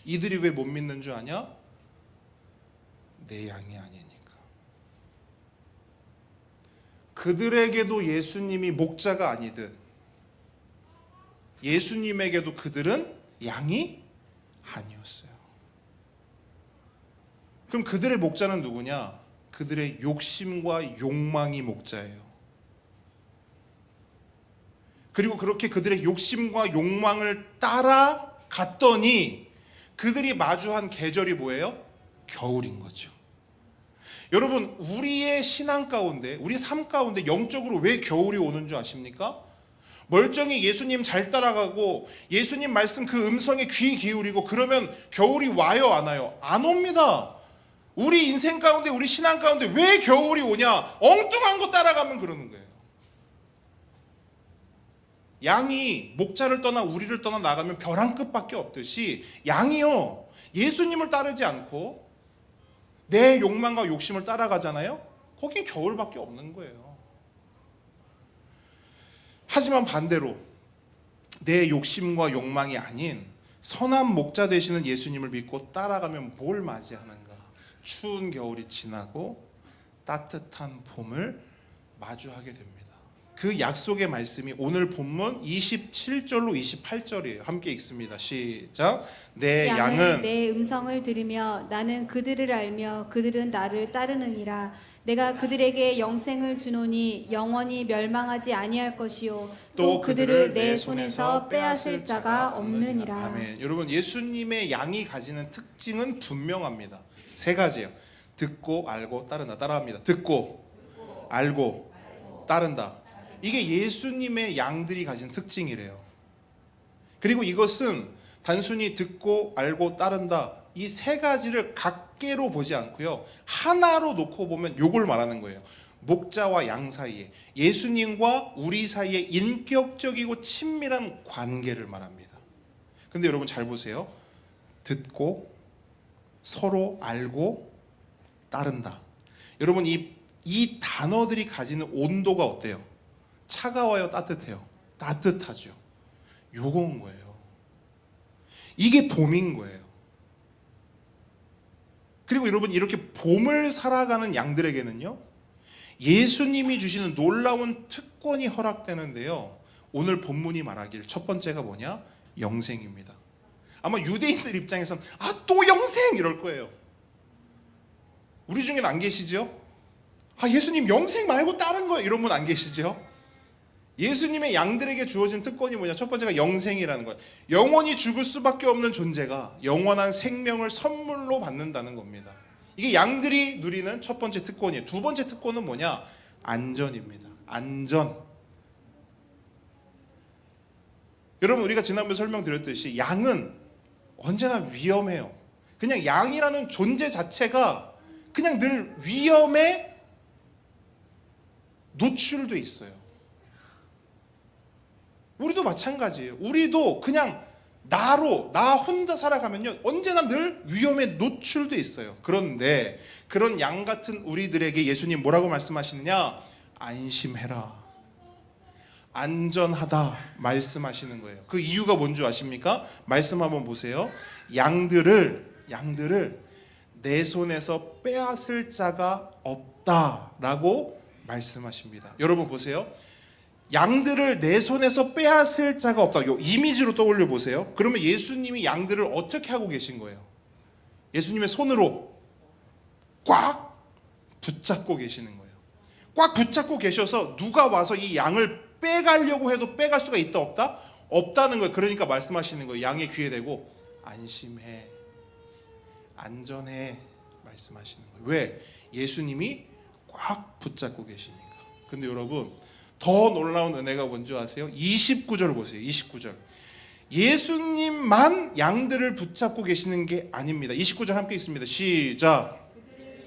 이들이 왜 못 믿는 줄 아냐? 내 양이 아니니까. 그들에게도 예수님이 목자가 아니듯 예수님에게도 그들은 양이 아니었어요. 그럼 그들의 목자는 누구냐? 그들의 욕심과 욕망이 목자예요. 그리고 그렇게 그들의 욕심과 욕망을 따라갔더니 그들이 마주한 계절이 뭐예요? 겨울인 거죠. 여러분, 우리의 신앙 가운데, 우리 삶 가운데 영적으로 왜 겨울이 오는 줄 아십니까? 멀쩡히 예수님 잘 따라가고 예수님 말씀 그 음성에 귀 기울이고 그러면 겨울이 와요, 안 와요? 안 옵니다. 우리 인생 가운데, 우리 신앙 가운데 왜 겨울이 오냐? 엉뚱한 거 따라가면 그러는 거예요. 양이 목자를 떠나 우리를 떠나 나가면 벼랑 끝밖에 없듯이 양이요, 예수님을 따르지 않고 내 욕망과 욕심을 따라가잖아요. 거긴 겨울밖에 없는 거예요. 하지만 반대로 내 욕심과 욕망이 아닌 선한 목자 되시는 예수님을 믿고 따라가면 뭘 맞이하는가? 추운 겨울이 지나고 따뜻한 봄을 마주하게 됩니다. 그 약속의 말씀이 오늘 본문 27절로 28절이에요. 함께 읽습니다. 시작. 내 양은 내 음성을 들으며 나는 그들을 알며 그들은 나를 따르느니라. 내가 그들에게 영생을 주노니 영원히 멸망하지 아니할 것이요 또 그들을 내 손에서 빼앗을 자가 없느니라. 아멘. 여러분, 예수님의 양이 가지는 특징은 분명합니다. 세 가지예요. 듣고 알고 따른다. 따라합니다. 듣고 알고 따른다. 이게 예수님의 양들이 가진 특징이래요. 그리고 이것은 단순히 듣고 알고 따른다, 이 세 가지를 각계로 보지 않고요, 하나로 놓고 보면 요걸 말하는 거예요. 목자와 양 사이에, 예수님과 우리 사이에 인격적이고 친밀한 관계를 말합니다. 근데 여러분 잘 보세요. 듣고 서로 알고 따른다. 여러분, 이 단어들이 가지는 온도가 어때요? 차가워요, 따뜻해요? 따뜻하죠. 요건 거예요. 이게 봄인 거예요. 그리고 여러분, 이렇게 봄을 살아가는 양들에게는요, 예수님이 주시는 놀라운 특권이 허락되는데요, 오늘 본문이 말하길 첫 번째가 뭐냐? 영생입니다. 아마 유대인들 입장에선 또 영생! 이럴 거예요. 우리 중에는 안 계시죠? 예수님 영생 말고 다른 거예요, 이런 분 안 계시죠? 예수님의 양들에게 주어진 특권이 뭐냐? 첫 번째가 영생이라는 거예요. 영원히 죽을 수밖에 없는 존재가 영원한 생명을 선물로 받는다는 겁니다. 이게 양들이 누리는 첫 번째 특권이에요. 두 번째 특권은 뭐냐? 안전입니다. 안전. 여러분, 우리가 지난번에 설명드렸듯이 양은 언제나 위험해요. 그냥 양이라는 존재 자체가 그냥 늘 위험에 노출돼 있어요. 우리도 마찬가지예요. 우리도 그냥 나 혼자 살아가면요, 언제나 늘 위험에 노출돼 있어요. 그런데 그런 양 같은 우리들에게 예수님 뭐라고 말씀하시느냐? 안심해라, 안전하다 말씀하시는 거예요. 그 이유가 뭔지 아십니까? 말씀 한번 보세요. 양들을 내 손에서 빼앗을 자가 없다라고 말씀하십니다. 여러분 보세요. 양들을 내 손에서 빼앗을 자가 없다. 요 이미지로 떠올려 보세요. 그러면 예수님이 양들을 어떻게 하고 계신 거예요? 예수님의 손으로 꽉 붙잡고 계시는 거예요. 꽉 붙잡고 계셔서 누가 와서 이 양을 빼가려고 해도 빼갈 수가 있다 없다? 없다는 거예요. 그러니까 말씀하시는 거예요. 양의 귀에 대고 안심해, 안전해 말씀하시는 거예요. 왜? 예수님이 꽉 붙잡고 계시니까. 근데 여러분, 더 놀라운 은혜가 뭔지 아세요? 29절 보세요. 29절. 예수님만 양들을 붙잡고 계시는 게 아닙니다. 29절 함께 있습니다. 시작.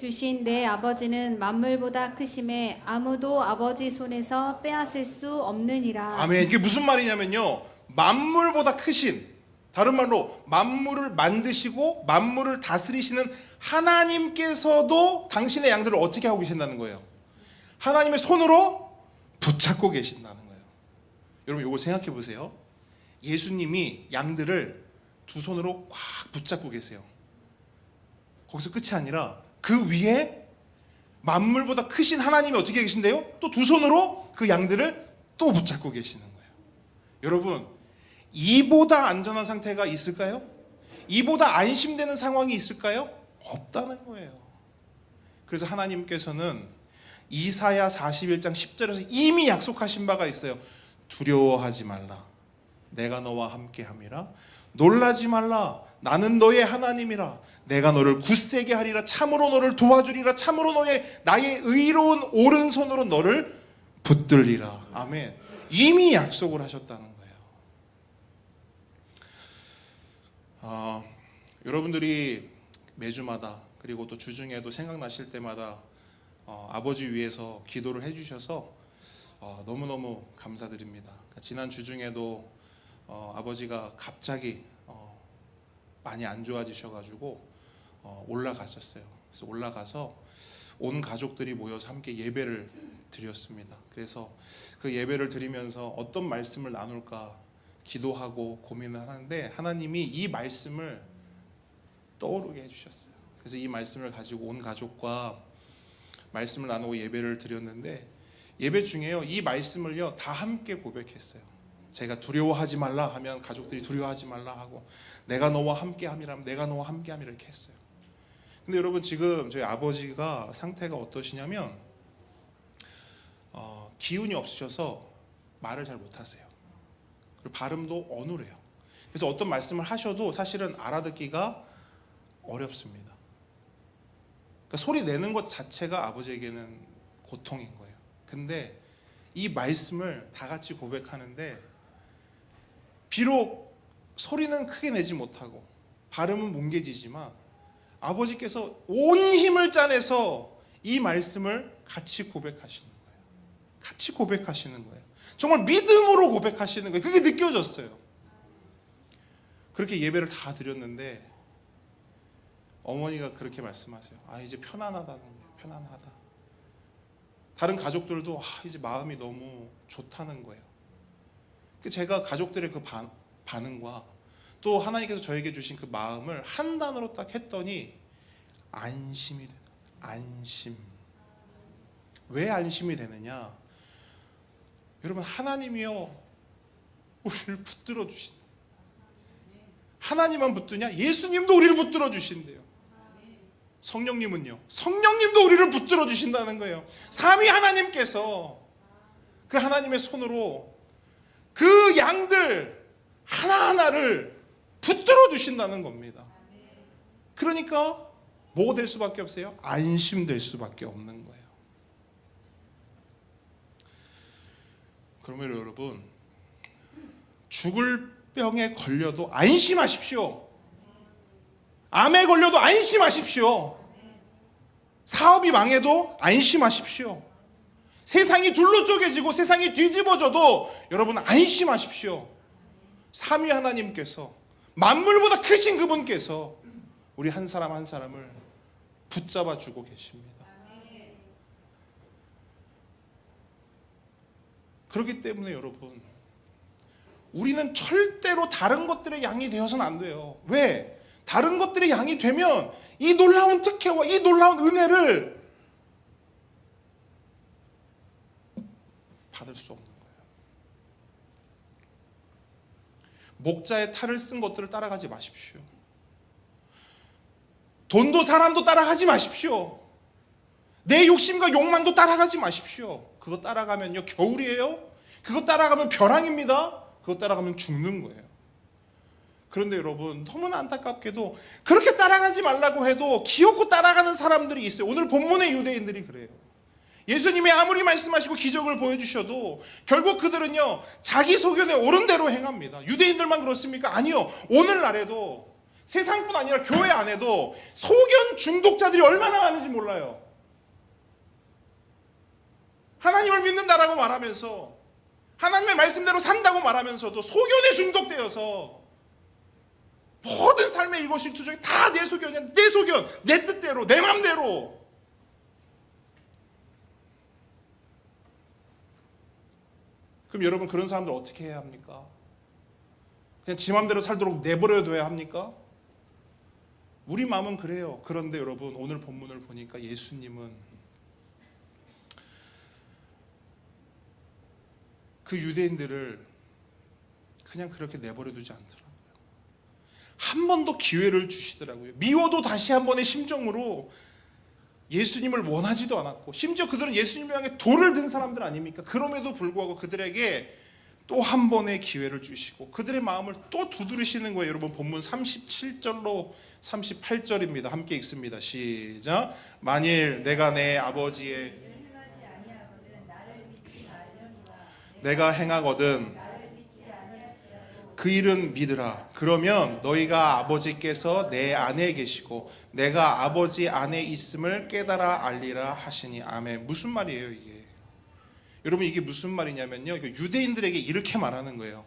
주신 내 아버지는 만물보다 크심에 아무도 아버지 손에서 빼앗을 수 없느니라. 아멘. 이게 무슨 말이냐면요, 만물보다 크신, 다른 말로 만물을 만드시고 만물을 다스리시는 하나님께서도 당신의 양들을 어떻게 하고 계신다는 거예요? 하나님의 손으로 붙잡고 계신다는 거예요. 여러분, 이거 생각해 보세요. 예수님이 양들을 두 손으로 꽉 붙잡고 계세요. 거기서 끝이 아니라 그 위에 만물보다 크신 하나님이 어떻게 계신데요? 또 두 손으로 그 양들을 또 붙잡고 계시는 거예요. 여러분, 이보다 안전한 상태가 있을까요? 이보다 안심되는 상황이 있을까요? 없다는 거예요. 그래서 하나님께서는 이사야 41장 10절에서 이미 약속하신 바가 있어요. 두려워하지 말라, 내가 너와 함께함이라. 놀라지 말라, 나는 너의 하나님이라. 내가 너를 굳세게 하리라. 참으로 너를 도와주리라. 참으로 나의 의로운 오른손으로 너를 붙들리라. 아멘. 이미 약속을 하셨다는 거예요. 여러분들이 매주마다 그리고 또 주중에도 생각나실 때마다 아버지 위해서 기도를 해주셔서 너무너무 감사드립니다. 지난 주중에도 아버지가 갑자기 많이 안 좋아지셔가지고 올라갔었어요. 그래서 올라가서 온 가족들이 모여서 함께 예배를 드렸습니다. 그래서 그 예배를 드리면서 어떤 말씀을 나눌까 기도하고 고민을 하는데 하나님이 이 말씀을 떠오르게 해주셨어요. 그래서 이 말씀을 가지고 온 가족과 말씀을 나누고 예배를 드렸는데 예배 중에요 이 말씀을요 다 함께 고백했어요. 제가 두려워하지 말라 하면 가족들이 두려워하지 말라 하고 내가 너와 함께함이라면 내가 너와 함께함이라 이렇게 했어요. 근데 여러분 지금 저희 아버지가 상태가 어떠시냐면 기운이 없으셔서 말을 잘 못하세요. 그리고 발음도 어눌해요. 그래서 어떤 말씀을 하셔도 사실은 알아듣기가 어렵습니다. 그러니까 소리 내는 것 자체가 아버지에게는 고통인 거예요. 근데 이 말씀을 다 같이 고백하는데 비록 소리는 크게 내지 못하고 발음은 뭉개지지만 아버지께서 온 힘을 짜내서 이 말씀을 같이 고백하시는 거예요. 같이 고백하시는 거예요. 정말 믿음으로 고백하시는 거예요. 그게 느껴졌어요. 그렇게 예배를 다 드렸는데 어머니가 그렇게 말씀하세요. 이제 편안하다는 거예요. 편안하다. 다른 가족들도 이제 마음이 너무 좋다는 거예요. 제가 가족들의 그 반응과 또 하나님께서 저에게 주신 그 마음을 한 단어로 딱 했더니 안심이 되는 거예요. 안심. 왜 안심이 되느냐? 여러분 하나님이요 우리를 붙들어 주신다. 하나님만 붙드냐? 예수님도 우리를 붙들어 주신대요. 성령님은요? 성령님도 우리를 붙들어 주신다는 거예요. 삼위 하나님께서 그 하나님의 손으로 그 양들 하나하나를 붙들어 주신다는 겁니다. 그러니까 뭐가 될 수밖에 없어요? 안심될 수밖에 없는 거예요. 그러면 여러분 죽을 병에 걸려도 안심하십시오. 암에 걸려도 안심하십시오. 사업이 망해도 안심하십시오. 세상이 둘로 쪼개지고 세상이 뒤집어져도 여러분 안심하십시오. 삼위 하나님께서 만물보다 크신 그분께서 우리 한 사람 한 사람을 붙잡아 주고 계십니다. 그렇기 때문에 여러분 우리는 절대로 다른 것들의 양이 되어서는 안 돼요. 왜? 다른 것들의 양이 되면 이 놀라운 특혜와 이 놀라운 은혜를 받을 수 없는 거예요. 목자의 탈을 쓴 것들을 따라가지 마십시오. 돈도 사람도 따라가지 마십시오. 내 욕심과 욕망도 따라가지 마십시오. 그거 따라가면요 겨울이에요. 그거 따라가면 벼랑입니다. 그거 따라가면 죽는 거예요. 그런데 여러분 너무나 안타깝게도 그렇게 따라가지 말라고 해도 기어코 따라가는 사람들이 있어요. 오늘 본문의 유대인들이 그래요. 예수님이 아무리 말씀하시고 기적을 보여주셔도 결국 그들은요 자기 소견에 옳은 대로 행합니다. 유대인들만 그렇습니까? 아니요. 오늘날에도 세상뿐 아니라 교회 안에도 소견 중독자들이 얼마나 많은지 몰라요. 하나님을 믿는다라고 말하면서 하나님의 말씀대로 산다고 말하면서도 소견에 중독되어서 모든 삶의 일거수일투족이 다 내 소견이야. 내 소견, 내 뜻대로, 내 맘대로. 그럼 여러분 그런 사람들 어떻게 해야 합니까? 그냥 지 맘대로 살도록 내버려둬야 합니까? 우리 마음은 그래요. 그런데 여러분 오늘 본문을 보니까 예수님은 그 유대인들을 그냥 그렇게 내버려두지 않더라고요. 한 번 더 기회를 주시더라고요. 미워도 다시 한 번의 심정으로 예수님을 원하지도 않았고 심지어 그들은 예수님을 향해 돌을 든 사람들 아닙니까? 그럼에도 불구하고 그들에게 또 한 번의 기회를 주시고 그들의 마음을 또 두드리시는 거예요. 여러분 본문 37절로 38절입니다. 함께 읽습니다. 시작. 만일 내가 내 아버지의 내가 행하거든 그 일은 믿으라. 그러면 너희가 아버지께서 내 안에 계시고 내가 아버지 안에 있음을 깨달아 알리라 하시니. 아멘. 무슨 말이에요 이게? 여러분 이게 무슨 말이냐면요, 이거 유대인들에게 이렇게 말하는 거예요.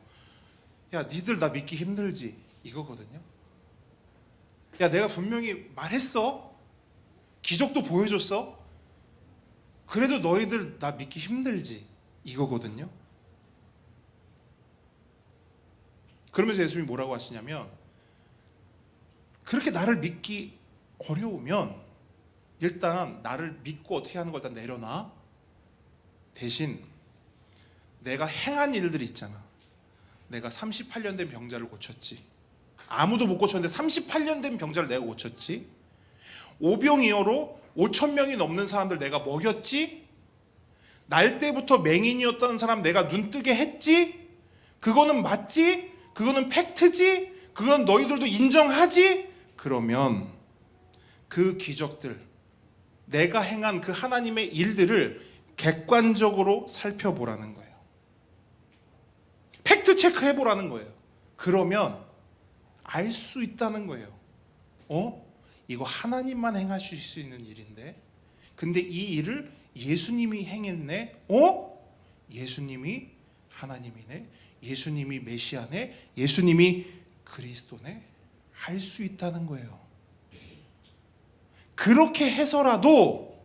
야 니들 나 믿기 힘들지? 이거거든요. 야 내가 분명히 말했어, 기적도 보여줬어, 그래도 너희들 나 믿기 힘들지? 이거거든요. 그러면서 예수님이 뭐라고 하시냐면, 그렇게 나를 믿기 어려우면 일단 나를 믿고 어떻게 하는 걸 일단 내려놔. 대신 내가 행한 일들 있잖아. 내가 38년 된 병자를 고쳤지. 아무도 못 고쳤는데 38년 된 병자를 내가 고쳤지. 오병이어로 5,000명이 넘는 사람들 내가 먹였지. 날 때부터 맹인이었던 사람 내가 눈뜨게 했지. 그거는 맞지? 그거는 팩트지? 그건 너희들도 인정하지? 그러면 그 기적들, 내가 행한 그 하나님의 일들을 객관적으로 살펴보라는 거예요. 팩트 체크해보라는 거예요. 그러면 알 수 있다는 거예요. 이거 하나님만 행하실 수 있는 일인데, 근데 이 일을 예수님이 행했네? 예수님이 하나님이네? 예수님이 메시아네? 예수님이 그리스도네? 할 수 있다는 거예요. 그렇게 해서라도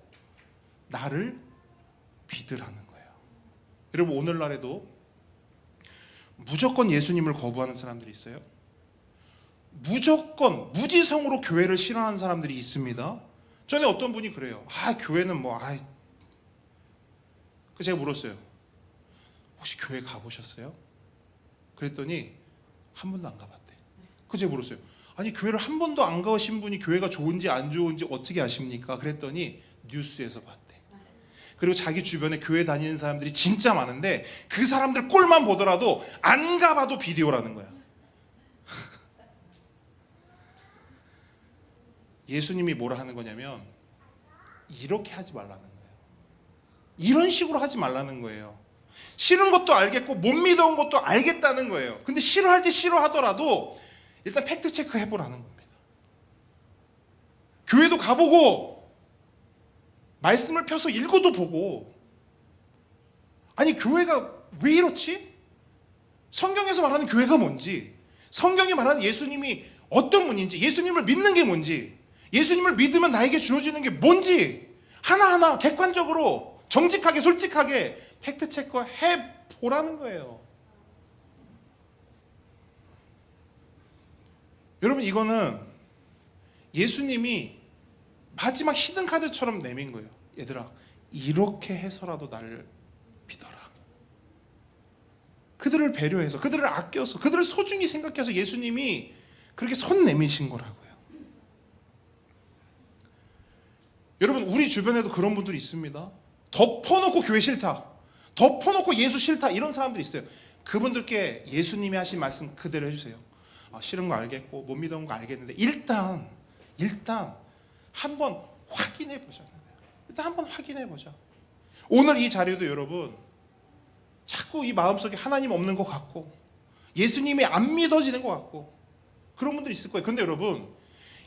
나를 믿으라는 거예요. 여러분 오늘날에도 무조건 예수님을 거부하는 사람들이 있어요. 무조건 무지성으로 교회를 싫어하는 사람들이 있습니다. 전에 어떤 분이 그래요. 교회는 그 제가 물었어요. 혹시 교회 가보셨어요? 그랬더니 한 번도 안 가봤대. 그 제가 물었어요. 아니 교회를 한 번도 안 가신 분이 교회가 좋은지 안 좋은지 어떻게 아십니까? 그랬더니 뉴스에서 봤대. 그리고 자기 주변에 교회 다니는 사람들이 진짜 많은데 그 사람들 꼴만 보더라도 안 가봐도 비디오라는 거야. 예수님이 뭐라 하는 거냐면 이렇게 하지 말라는 거예요. 이런 식으로 하지 말라는 거예요. 싫은 것도 알겠고 못 믿어온 것도 알겠다는 거예요. 근데 싫어할지 싫어하더라도 일단 팩트 체크 해보라는 겁니다. 교회도 가보고 말씀을 펴서 읽어도 보고, 아니 교회가 왜 이렇지? 성경에서 말하는 교회가 뭔지, 성경이 말하는 예수님이 어떤 분인지, 예수님을 믿는 게 뭔지, 예수님을 믿으면 나에게 주어지는 게 뭔지 하나하나 객관적으로 정직하게 솔직하게 팩트 체크 해보라는 거예요. 여러분 이거는 예수님이 마지막 히든카드처럼 내민 거예요. 얘들아 이렇게 해서라도 나를 믿어라. 그들을 배려해서, 그들을 아껴서, 그들을 소중히 생각해서 예수님이 그렇게 손 내미신 거라고요. 여러분 우리 주변에도 그런 분들이 있습니다. 덮어놓고 교회 싫다, 덮어놓고 예수 싫다, 이런 사람들이 있어요. 그분들께 예수님이 하신 말씀 그대로 해주세요. 싫은 거 알겠고 못 믿어온 거 알겠는데 일단 한번 확인해 보자는 거예요. 일단 한번 확인해 보자. 오늘 이 자료도 여러분 자꾸 이 마음속에 하나님 없는 것 같고 예수님이 안 믿어지는 것 같고 그런 분들이 있을 거예요. 그런데 여러분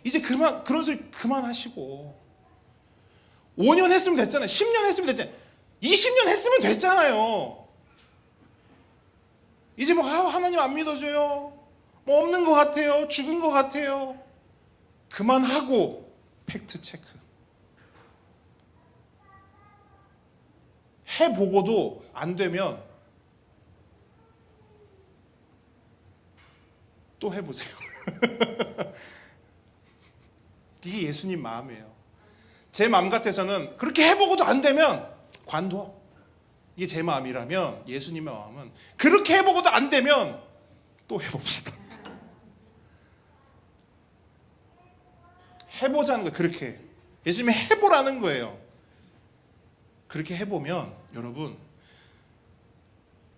이제 그런 소리 그만하시고 5년 했으면 됐잖아요. 10년 했으면 됐잖아요. 20년 했으면 됐잖아요. 이제 하나님 안 믿어줘요, 없는 것 같아요, 죽은 것 같아요, 그만하고 팩트 체크 해보고도 안 되면 또 해보세요. 이게 예수님 마음이에요. 제 마음 같아서는 그렇게 해보고도 안 되면 관둬. 이게 제 마음이라면 예수님의 마음은 그렇게 해보고도 안 되면 또 해봅시다. 해보자는 거예요. 그렇게 예수님이 해보라는 거예요. 그렇게 해보면 여러분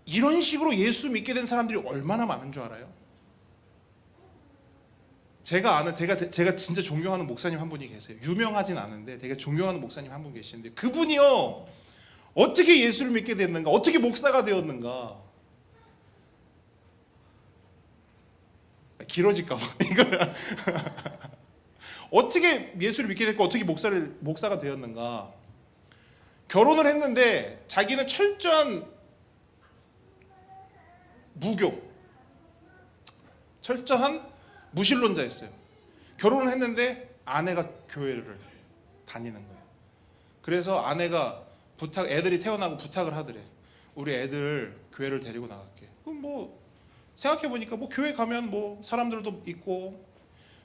이런 식으로 예수 믿게 된 사람들이 얼마나 많은 줄 알아요? 제가 진짜 존경하는 목사님 한 분이 계세요. 유명하진 않은데 되게 존경하는 목사님 한 분 계시는데, 그분이요, 어떻게 예수를 믿게 됐는가, 어떻게 목사가 되었는가. 길어질까봐 이거 어떻게 예수를 믿게 됐고 어떻게 목사가 되었는가. 결혼을 했는데 자기는 철저한 무교, 철저한 무신론자였어요. 결혼을 했는데 아내가 교회를 다니는 거예요. 그래서 아내가 애들이 태어나고 부탁을 하더래. 우리 애들 교회를 데리고 나갈게. 그럼 뭐 생각해 보니까 뭐 교회 가면 뭐 사람들도 있고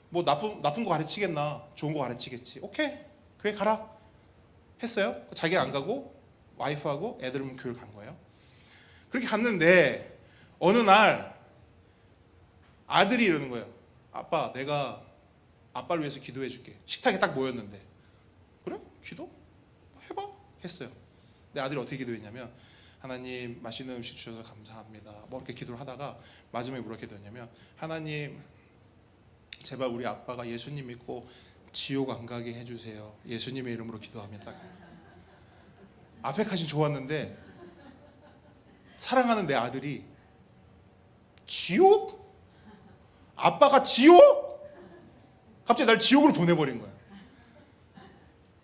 뭐 나쁜 거 가르치겠나, 좋은 거 가르치겠지. 오케이, 교회 가라 했어요. 자기가 안 가고 와이프하고 애들은 교회를 간 거예요. 그렇게 갔는데 어느 날 아들이 이러는 거예요. 아빠, 내가 아빠를 위해서 기도해 줄게. 식탁에 딱 모였는데, 그래? 기도? 해봐 했어요. 근데 아들이 어떻게 기도했냐면, 하나님 맛있는 음식 주셔서 감사합니다, 뭐 이렇게 기도를 하다가 마지막에 뭐라고 기도했냐면, 하나님 제발 우리 아빠가 예수님 믿고 지옥 안 가게 해주세요. 예수님의 이름으로 기도합니다. 앞에까지 좋았는데 사랑하는 내 아들이 지옥? 아빠가 지옥? 갑자기 날 지옥으로 보내버린 거야.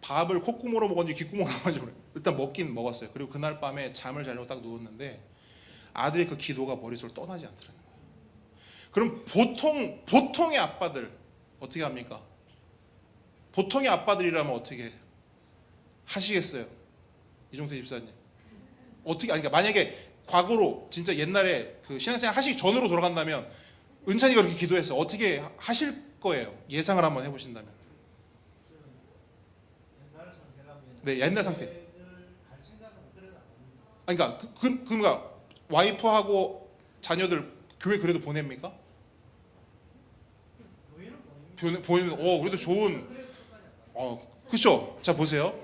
밥을 콧구멍으로 먹었는지 귓구멍으로 먹었는지 모르겠어요. 일단 먹긴 먹었어요. 그리고 그날 밤에 잠을 자려고 딱 누웠는데 아들의 그 기도가 머릿속을 떠나지 않더라는 거예요. 그럼 보통의 아빠들 어떻게 합니까? 보통의 아빠들이라면 어떻게 하시겠어요? 이종태 집사님 어떻게, 아니, 그러니까 만약에 과거로 진짜 옛날에 그 신앙생활 하시기 전으로 돌아간다면 은찬이가 그렇게 기도해서 어떻게 하실 거예요? 예상을 한번 해보신다면. 네, 옛날 상태. 아니, 그러니까 와이프하고 자녀들 교회 그래도 보냅니까? 보내는, 그래도 좋은, 그렇죠. 자 보세요.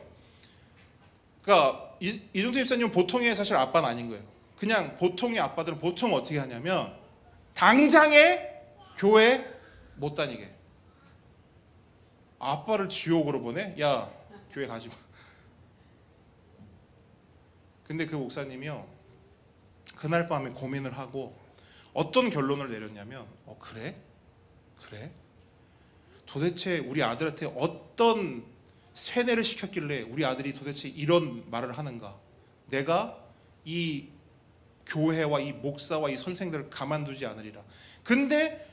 그러니까 이종태 집사님은 보통의 사실 아빠는 아닌 거예요. 그냥 보통의 아빠들은 보통 어떻게 하냐면 당장에 교회 못 다니게. 아빠를 지옥으로 보내? 야, 교회 가지 마. 근데 그 목사님이요, 그날 밤에 고민을 하고 어떤 결론을 내렸냐면, 그래? 도대체 우리 아들한테 어떤 세뇌를 시켰길래 우리 아들이 도대체 이런 말을 하는가? 내가 이 교회와 이 목사와 이 선생들을 가만두지 않으리라. 근데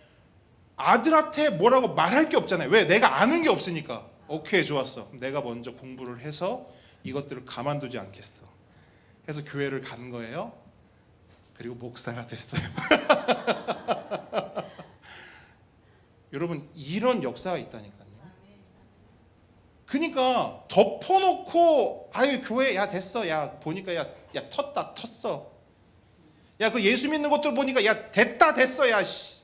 아들한테 뭐라고 말할 게 없잖아요. 왜? 내가 아는 게 없으니까. 오케이, 좋았어. 내가 먼저 공부를 해서 이것들을 가만두지 않겠어. 해서 교회를 간 거예요. 그리고 목사가 됐어요. 여러분, 이런 역사가 있다니까요. 그러니까 덮어놓고, 아유 교회, 야 됐어, 야 보니까 야 텄어. 야 그 예수 믿는 것들 보니까 야 됐어, 야 씨.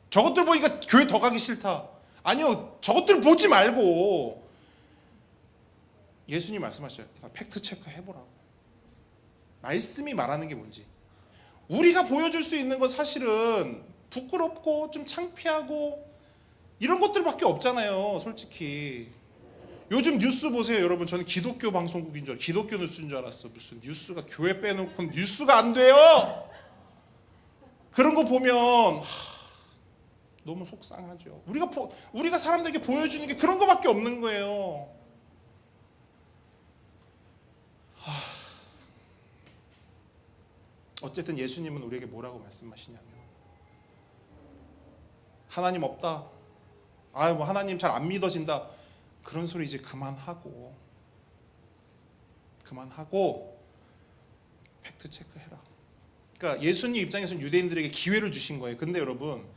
저것들 보니까 교회 더 가기 싫다. 아니요, 저것들 보지 말고 예수님 말씀하셔요. 팩트 체크 해보라고. 말씀이 말하는 게 뭔지. 우리가 보여줄 수 있는 건 사실은 부끄럽고 좀 창피하고 이런 것들밖에 없잖아요, 솔직히. 요즘 뉴스 보세요, 여러분. 저는 기독교 방송국인 줄, 기독교 뉴스인 줄 알았어. 무슨 뉴스가 교회 빼놓고 뉴스가 안 돼요. 그런 거 보면 너무 속상하죠. 우리가 사람들에게 보여주는 게 그런 거밖에 없는 거예요. 어쨌든 예수님은 우리에게 뭐라고 말씀하시냐면, 하나님 없다, 뭐 하나님 잘 안 믿어진다, 그런 소리 이제 그만하고 팩트 체크해라. 그러니까 예수님 입장에서는 유대인들에게 기회를 주신 거예요. 근데 여러분,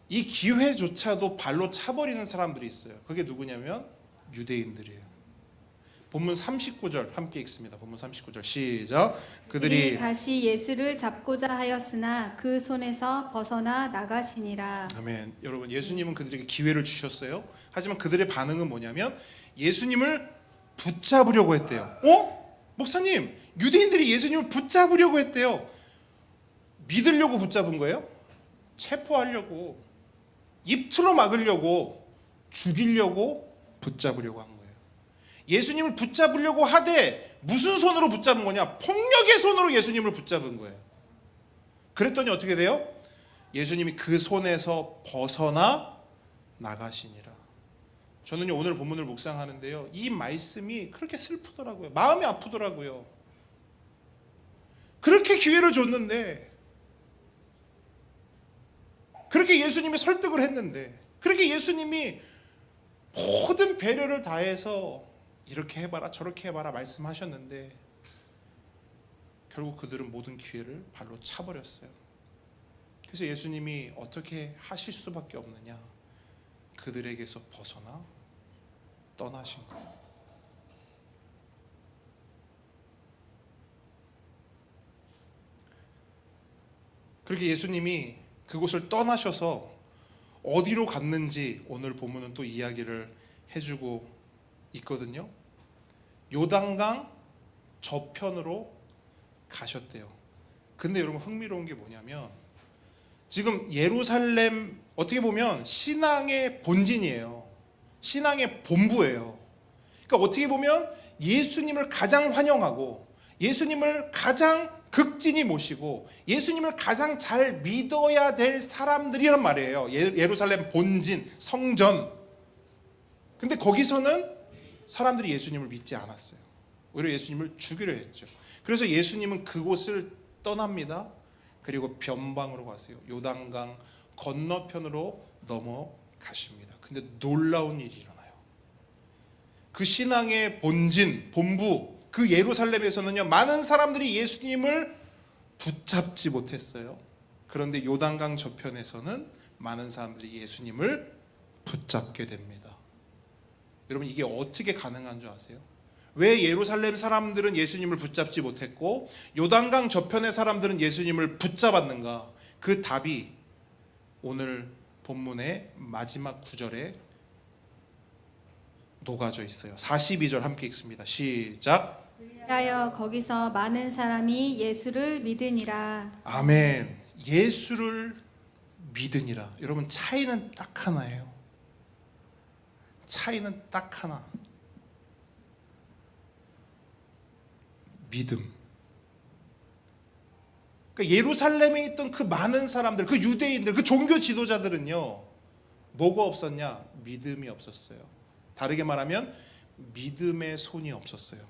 이 기회조차도 발로 차버리는 사람들이 있어요. 그게 누구냐면 유대인들이에요. 본문 39절 함께 읽습니다. 본문 39절 시작. 그들이 다시 예수를 잡고자 하였으나 그 손에서 벗어나 나가시니라. 아멘. 여러분, 예수님은 그들에게 기회를 주셨어요. 하지만 그들의 반응은 뭐냐면 예수님을 붙잡으려고 했대요. 목사님, 유대인들이 예수님을 붙잡으려고 했대요. 믿으려고 붙잡은 거예요? 체포하려고, 입틀로 막으려고, 죽이려고 붙잡으려고 한 거예요. 예수님을 붙잡으려고 하되 무슨 손으로 붙잡은 거냐? 폭력의 손으로 예수님을 붙잡은 거예요. 그랬더니 어떻게 돼요? 예수님이 그 손에서 벗어나 나가시니라. 저는 오늘 본문을 묵상하는데요, 이 말씀이 그렇게 슬프더라고요. 마음이 아프더라고요. 그렇게 기회를 줬는데, 그렇게 예수님이 설득을 했는데, 그렇게 예수님이 모든 배려를 다해서 이렇게 해봐라 저렇게 해봐라 말씀하셨는데, 결국 그들은 모든 기회를 발로 차버렸어요. 그래서 예수님이 어떻게 하실 수밖에 없느냐? 그들에게서 벗어나 떠나신 거예요. 그렇게 예수님이 그곳을 떠나셔서 어디로 갔는지 오늘 본문은 또 이야기를 해주고 있거든요. 요단강 저편으로 가셨대요. 근데 여러분 흥미로운 게 뭐냐면, 지금 예루살렘 어떻게 보면 신앙의 본진이에요. 신앙의 본부예요. 그러니까 어떻게 보면 예수님을 가장 환영하고, 예수님을 가장 극진히 모시고, 예수님을 가장 잘 믿어야 될 사람들이란 말이에요. 예루살렘 본진, 성전. 근데 거기서는 사람들이 예수님을 믿지 않았어요. 오히려 예수님을 죽이려 했죠. 그래서 예수님은 그곳을 떠납니다. 그리고 변방으로 가세요. 요단강 건너편으로 넘어가십니다. 근데 놀라운 일이 일어나요. 그 신앙의 본진, 본부, 그 예루살렘에서는요, 많은 사람들이 예수님을 붙잡지 못했어요. 그런데 요단강 저편에서는 많은 사람들이 예수님을 붙잡게 됩니다. 여러분, 이게 어떻게 가능한 줄 아세요? 왜 예루살렘 사람들은 예수님을 붙잡지 못했고 요단강 저편의 사람들은 예수님을 붙잡았는가? 그 답이 오늘 본문의 마지막 구절에 녹아져 있어요. 42절 함께 읽습니다. 시작. 하여 거기서 많은 사람이 예수를 믿으니라. 아멘. 예수를 믿으니라. 여러분, 차이는 딱 하나예요. 차이는 딱 하나. 믿음. 그러니까 예루살렘에 있던 그 많은 사람들, 그 유대인들, 그 종교 지도자들은요, 뭐가 없었냐? 믿음이 없었어요. 다르게 말하면 믿음의 손이 없었어요.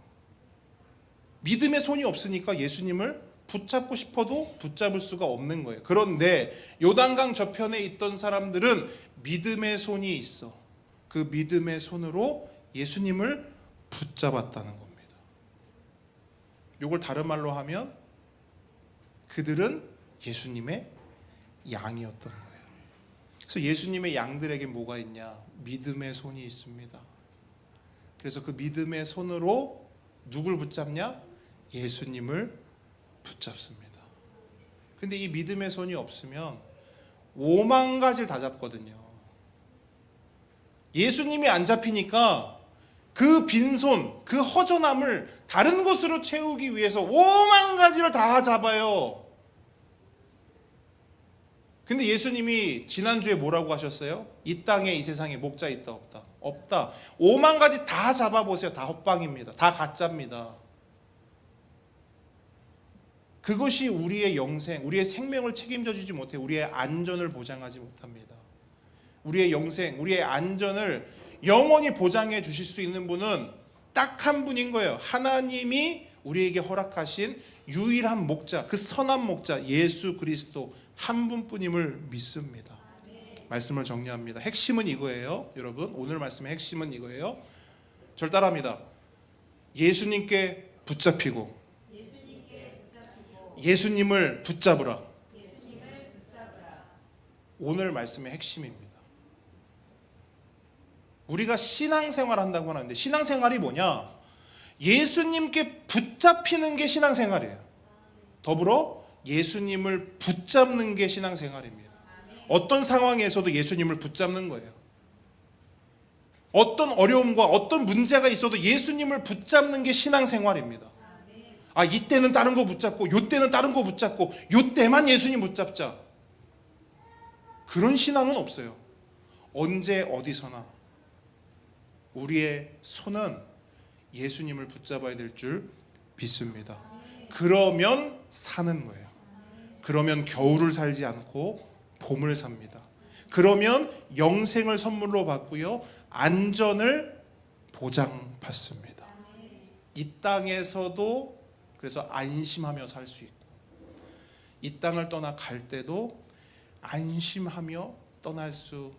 믿음의 손이 없으니까 예수님을 붙잡고 싶어도 붙잡을 수가 없는 거예요. 그런데 요단강 저편에 있던 사람들은 믿음의 손이 있어. 그 믿음의 손으로 예수님을 붙잡았다는 겁니다. 이걸 다른 말로 하면 그들은 예수님의 양이었던 거예요. 그래서 예수님의 양들에게 뭐가 있냐? 믿음의 손이 있습니다. 그래서 그 믿음의 손으로 누굴 붙잡냐? 예수님을 붙잡습니다. 근데 이 믿음의 손이 없으면 5만 가지를 다 잡거든요. 예수님이 안 잡히니까 그 빈손, 그 허전함을 다른 것으로 채우기 위해서 5만 가지를 다 잡아요. 근데 예수님이 지난주에 뭐라고 하셨어요? 이 땅에 이 세상에 목자 있다 없다? 없다. 5만 가지 다 잡아보세요. 다 헛방입니다. 다 가짜입니다. 그것이 우리의 영생, 우리의 생명을 책임져 주지 못해요. 우리의 안전을 보장하지 못합니다. 우리의 영생, 우리의 안전을 영원히 보장해 주실 수 있는 분은 딱 한 분인 거예요. 하나님이 우리에게 허락하신 유일한 목자, 그 선한 목자 예수 그리스도 한 분뿐임을 믿습니다. 말씀을 정리합니다. 핵심은 이거예요. 여러분, 오늘 말씀의 핵심은 이거예요. 절 따라합니다. 예수님께 붙잡히고 예수님을 붙잡으라. 오늘 말씀의 핵심입니다. 우리가 신앙생활 한다고 하는데 신앙생활이 뭐냐? 예수님께 붙잡히는 게 신앙생활이에요. 더불어 예수님을 붙잡는 게 신앙생활입니다. 어떤 상황에서도 예수님을 붙잡는 거예요. 어떤 어려움과 어떤 문제가 있어도 예수님을 붙잡는 게 신앙생활입니다. 아, 이때는 다른 거 붙잡고 요때는 다른 거 붙잡고 요때만 예수님 붙잡자, 그런 신앙은 없어요. 언제 어디서나 우리의 손은 예수님을 붙잡아야 될 줄 믿습니다. 그러면 사는 거예요. 그러면 겨울을 살지 않고 봄을 삽니다. 그러면 영생을 선물로 받고요, 안전을 보장받습니다. 이 땅에서도 그래서 안심하며 살 수 있고, 이 땅을 떠나 갈 때도 안심하며 떠날 수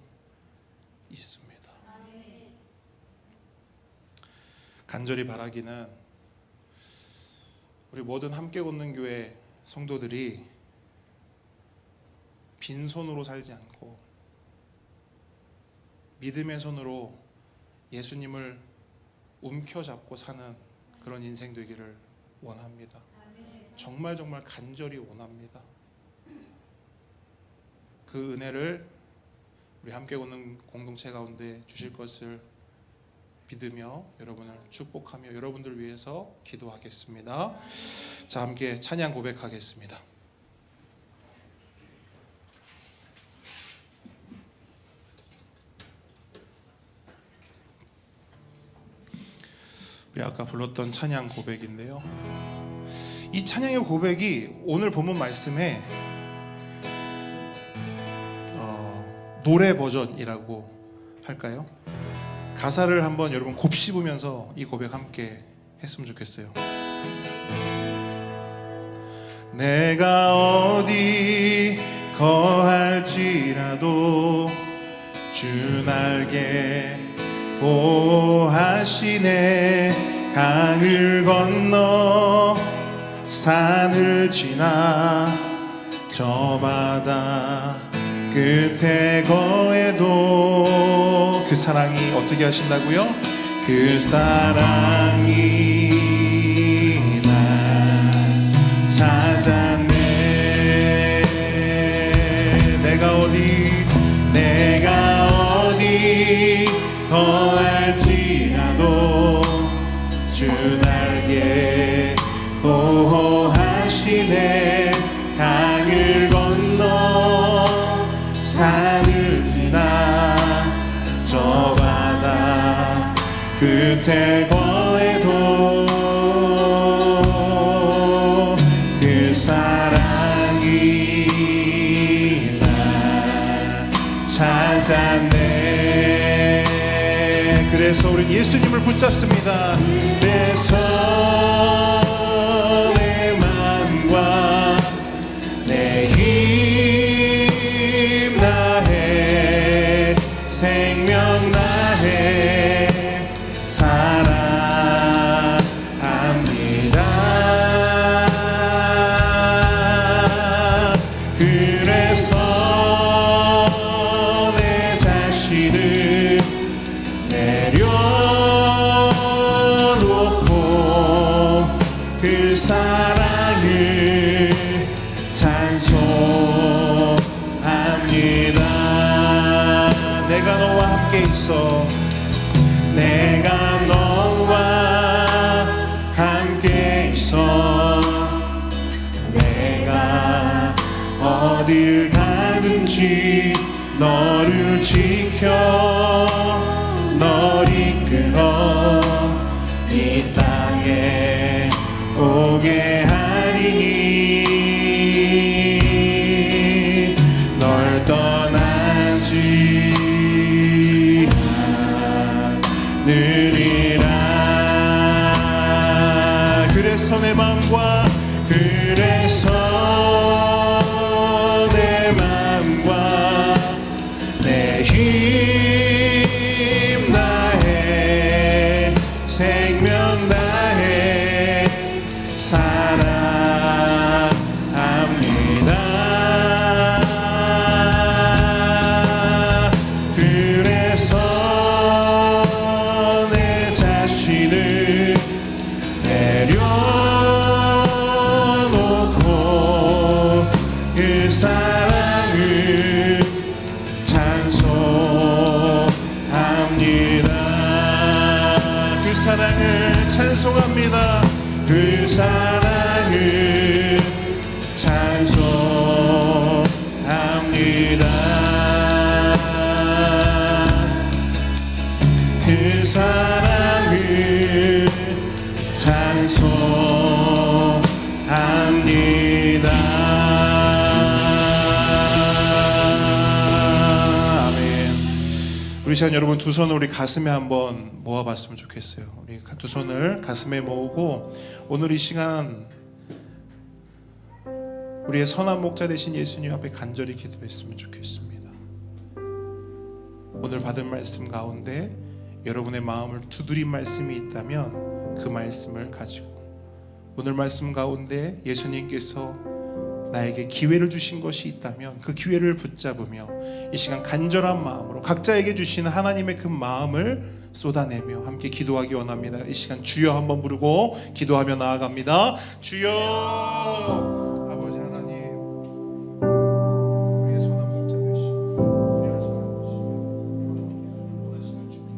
있습니다. 간절히 바라기는 우리 모든 함께 걷는 교회 성도들이 빈손으로 살지 않고 믿음의 손으로 예수님을 움켜잡고 사는 그런 인생 되기를 원합니다. 정말 간절히 원합니다. 그 은혜를 우리 함께 걷는 공동체 가운데 주실 것을 믿으며 여러분을 축복하며 여러분들 위해서 기도하겠습니다. 자, 함께 찬양 고백하겠습니다. 우리 아까 불렀던 찬양 고백인데요, 이 찬양의 고백이 오늘 본문 말씀에 노래 버전이라고 할까요? 가사를 한번 여러분 곱씹으면서 이 고백 함께 했으면 좋겠어요. 내가 어디 거할지라도 주 날개 보호하시네. 강을 건너 산을 지나 저 바다 끝에 거해도 그 사랑이 어떻게 하신다고요? 그 사랑이 날 찾아내. 내가 어디 거할지라도 주 날개 보호하시네. 강을 건너 산을 지나 저 바다 끝에 거해도 그 사랑이 날 찾아내. 그래서 우린 예수님을 붙잡습니다. 내 손의 마음과 내 힘 다해 생명 다해 사랑합니다. 그래서 내 자신을 내려놓고 그 사랑을 찬송합니다. 내가 너와 함께 있어. 내가 너와 함께 있어. 내가 어딜 가든지 너를 지켜 널 이끌어 이 땅에 오게 하리니 널 떠나지 않으리라. 그래서 내 마음과 내 힘 다해 생명 다해 사랑합니다. 그래서 내 자신을 내려놓고 그 사랑을 찬송합니다. 그 사랑을 찬송합니다. 그 사랑 그 사랑을 찬송합니다. 아멘. 우리 시간 여러분 두 손을 우리 가슴에 한번 모아봤으면 좋겠어요. 우리 두 손을 가슴에 모으고 오늘 이 시간 우리의 선한 목자 되신 예수님 앞에 간절히 기도했으면 좋겠습니다. 오늘 받은 말씀 가운데 여러분의 마음을 두드린 말씀이 있다면 그 말씀을 가지고 오늘 말씀 가운데 예수님께서 나에게 기회를 주신 것이 있다면 그 기회를 붙잡으며 이 시간 간절한 마음으로 각자에게 주시는 하나님의 그 마음을 쏟아내며 함께 기도하기 원합니다. 이 시간 주여 한번 부르고 기도하며 나아갑니다. 주여 아버지 하나님, 우리의 선한 목자 되시고 우리를 사랑하시고 원하시는 주님,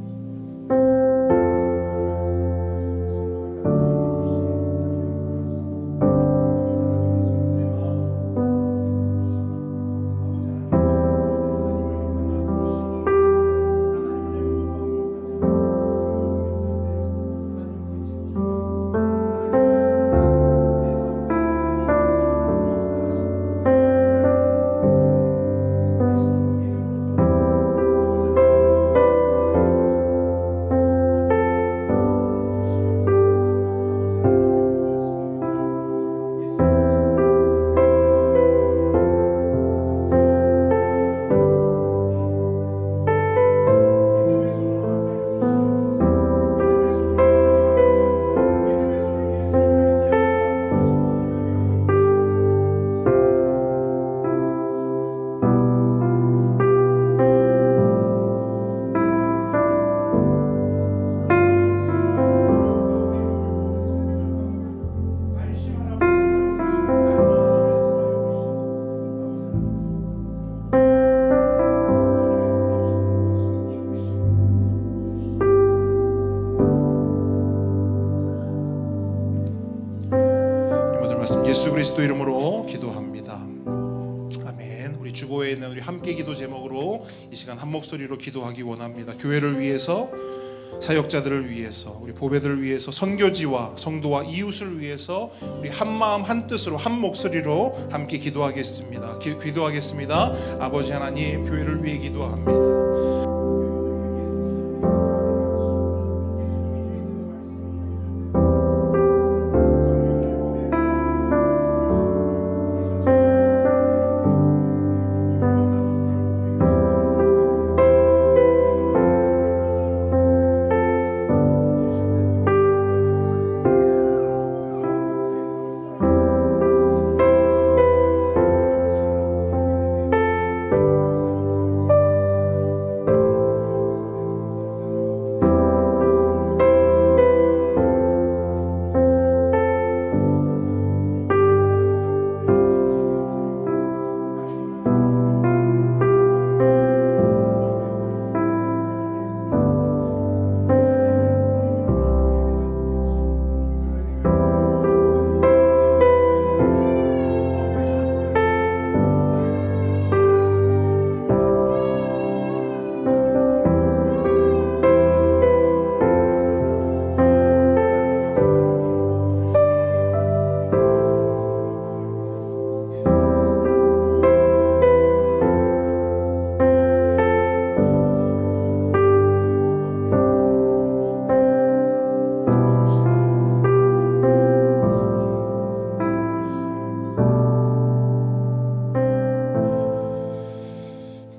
예수 그리스도 이름으로 기도합니다. 아멘. 우리 주보에 있는 우리 함께 기도 제목으로 이 시간 한 목소리로 기도하기 원합니다. 교회를 위해서, 사역자들을 위해서, 우리 보배들을 위해서, 선교지와 성도와 이웃을 위해서 우리 한 마음 한 뜻으로 한 목소리로 함께 기도하겠습니다. 기도하겠습니다. 아버지 하나님, 교회를 위해 기도합니다.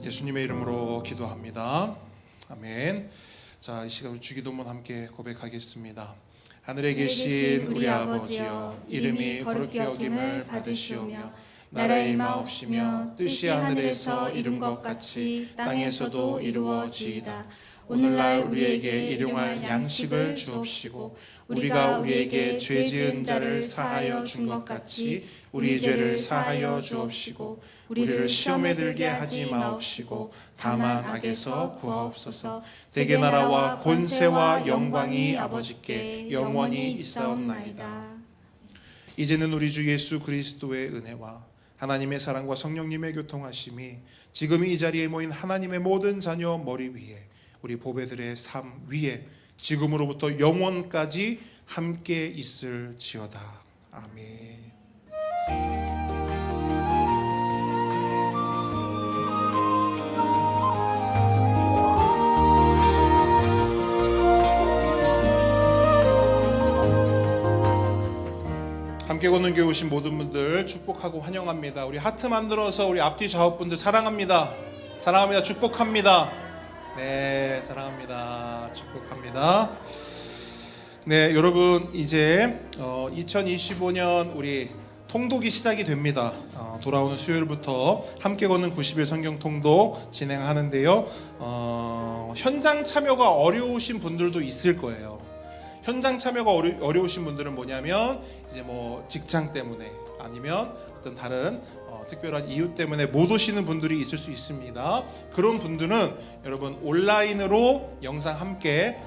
예수님의 이름으로 기도합니다. 아멘. 자, 이 시간 주기도문 함께 고백하겠습니다. 하늘에 계신 우리 아버지여, 이름이 거룩히 여김을 받으시오며 나라의 임하옵시며 뜻이 하늘에서 이룬 것 같이 땅에서도 이루어지이다. 오늘날 우리에게 일용할 양식을 주옵시고 우리가 우리에게 죄 지은 자를 사하여 준 것 같이 우리 죄를 사하여 주옵시고 우리를 시험에 들게 하지 마옵시고 다만 악에서 구하옵소서. 대개 나라와 권세와 영광이 아버지께 영원히 있사옵나이다. 이제는 우리 주 예수 그리스도의 은혜와 하나님의 사랑과 성령님의 교통하심이 지금 이 자리에 모인 하나님의 모든 자녀 머리 위에 우리 보배들의 삶 위에 지금으로부터 영원까지 함께 있을지어다. 아멘. 함께 걷는 교회 오신 모든 분들 축복하고 환영합니다. 우리 하트 만들어서 우리 앞뒤 좌우분들 사랑합니다. 사랑합니다. 축복합니다. 네, 사랑합니다. 축복합니다. 네, 여러분 이제 2025년 우리 통독이 시작이 됩니다. 돌아오는 수요일부터 함께 걷는 90일 성경 통독 진행하는데요. 현장 참여가 어려우신 분들도 있을 거예요. 현장 참여가 어려우신 분들은 뭐냐면 이제 뭐 직장 때문에 아니면 어떤 다른 특별한 이유 때문에 못 오시는 분들이 있을 수 있습니다. 그런 분들은 여러분 온라인으로 영상 함께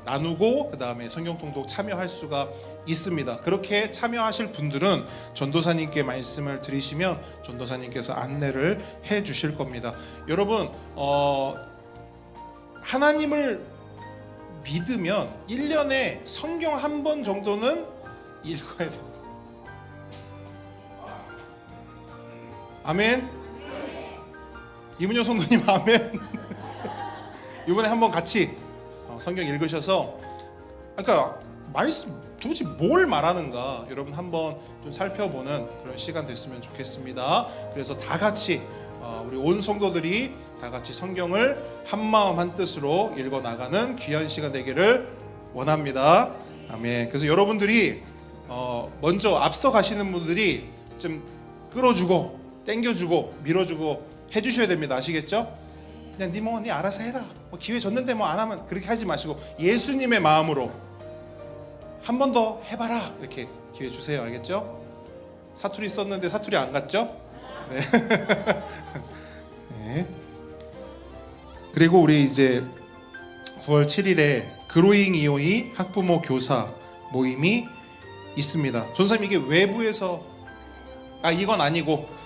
나누고 그 다음에 성경 통독 참여할 수가 있습니다. 그렇게 참여하실 분들은 전도사님께 말씀을 드리시면 전도사님께서 안내를 해 주실 겁니다. 여러분 하나님을 믿으면 1년에 성경 한 번 정도는 읽어야 됩니다. 아멘. 이문효 성도님 아멘. 이번에 한번 같이 성경 읽으셔서 그러니까 말씀 도대체 뭘 말하는가 여러분 한번 좀 살펴보는 그런 시간 됐으면 좋겠습니다. 그래서 다 같이 우리 온 성도들이 다 같이 성경을 한 마음 한 뜻으로 읽어 나가는 귀한 시간 되기를 원합니다. 아멘. 그래서 여러분들이 먼저 앞서 가시는 분들이 좀 끌어주고 땡겨주고 밀어주고 해주셔야 됩니다. 아시겠죠? 그냥 네 알아서 해라. 기회 줬는데 안 하면 그렇게 하지 마시고 예수님의 마음으로 한 번 더 해봐라 이렇게 기회 주세요. 알겠죠? 사투리 썼는데 사투리 안 갔죠? 네. 네. 그리고 우리 이제 9월 7일에 그로잉 이오이 학부모 교사 모임이 있습니다. 전사님 이게 외부에서 이건 아니고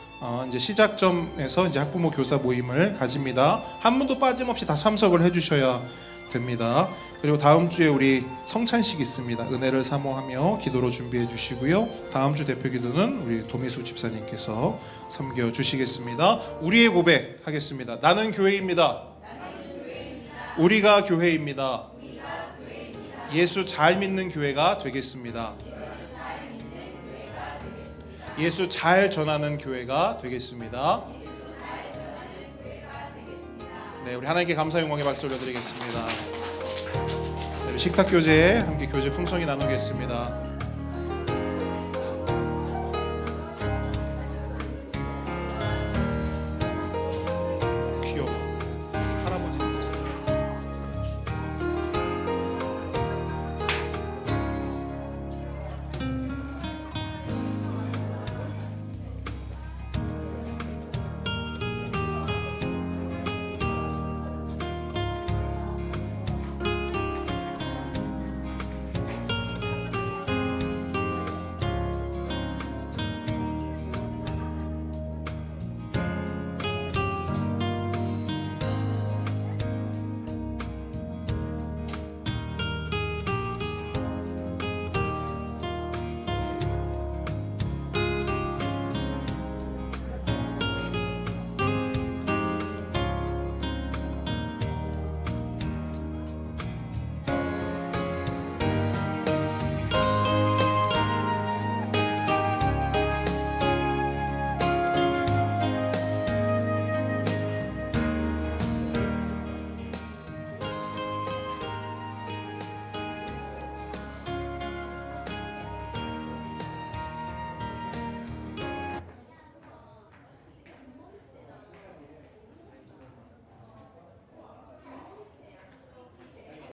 이제 시작점에서 이제 학부모 교사 모임을 가집니다. 한 분도 빠짐없이 다 참석을 해주셔야 됩니다. 그리고 다음 주에 우리 성찬식 있습니다. 은혜를 사모하며 기도로 준비해 주시고요. 다음 주 대표 기도는 우리 도미수 집사님께서 섬겨 주시겠습니다. 우리의 고백 하겠습니다. 나는 교회입니다. 우리가 교회입니다. 예수 잘 믿는 교회가 되겠습니다. 예수 잘 전하는 교회가 되겠습니다. 네, 우리 하나님께 감사 영광의 박수 올려드리겠습니다. 네, 식탁 교제에 함께 교제 풍성히 나누겠습니다.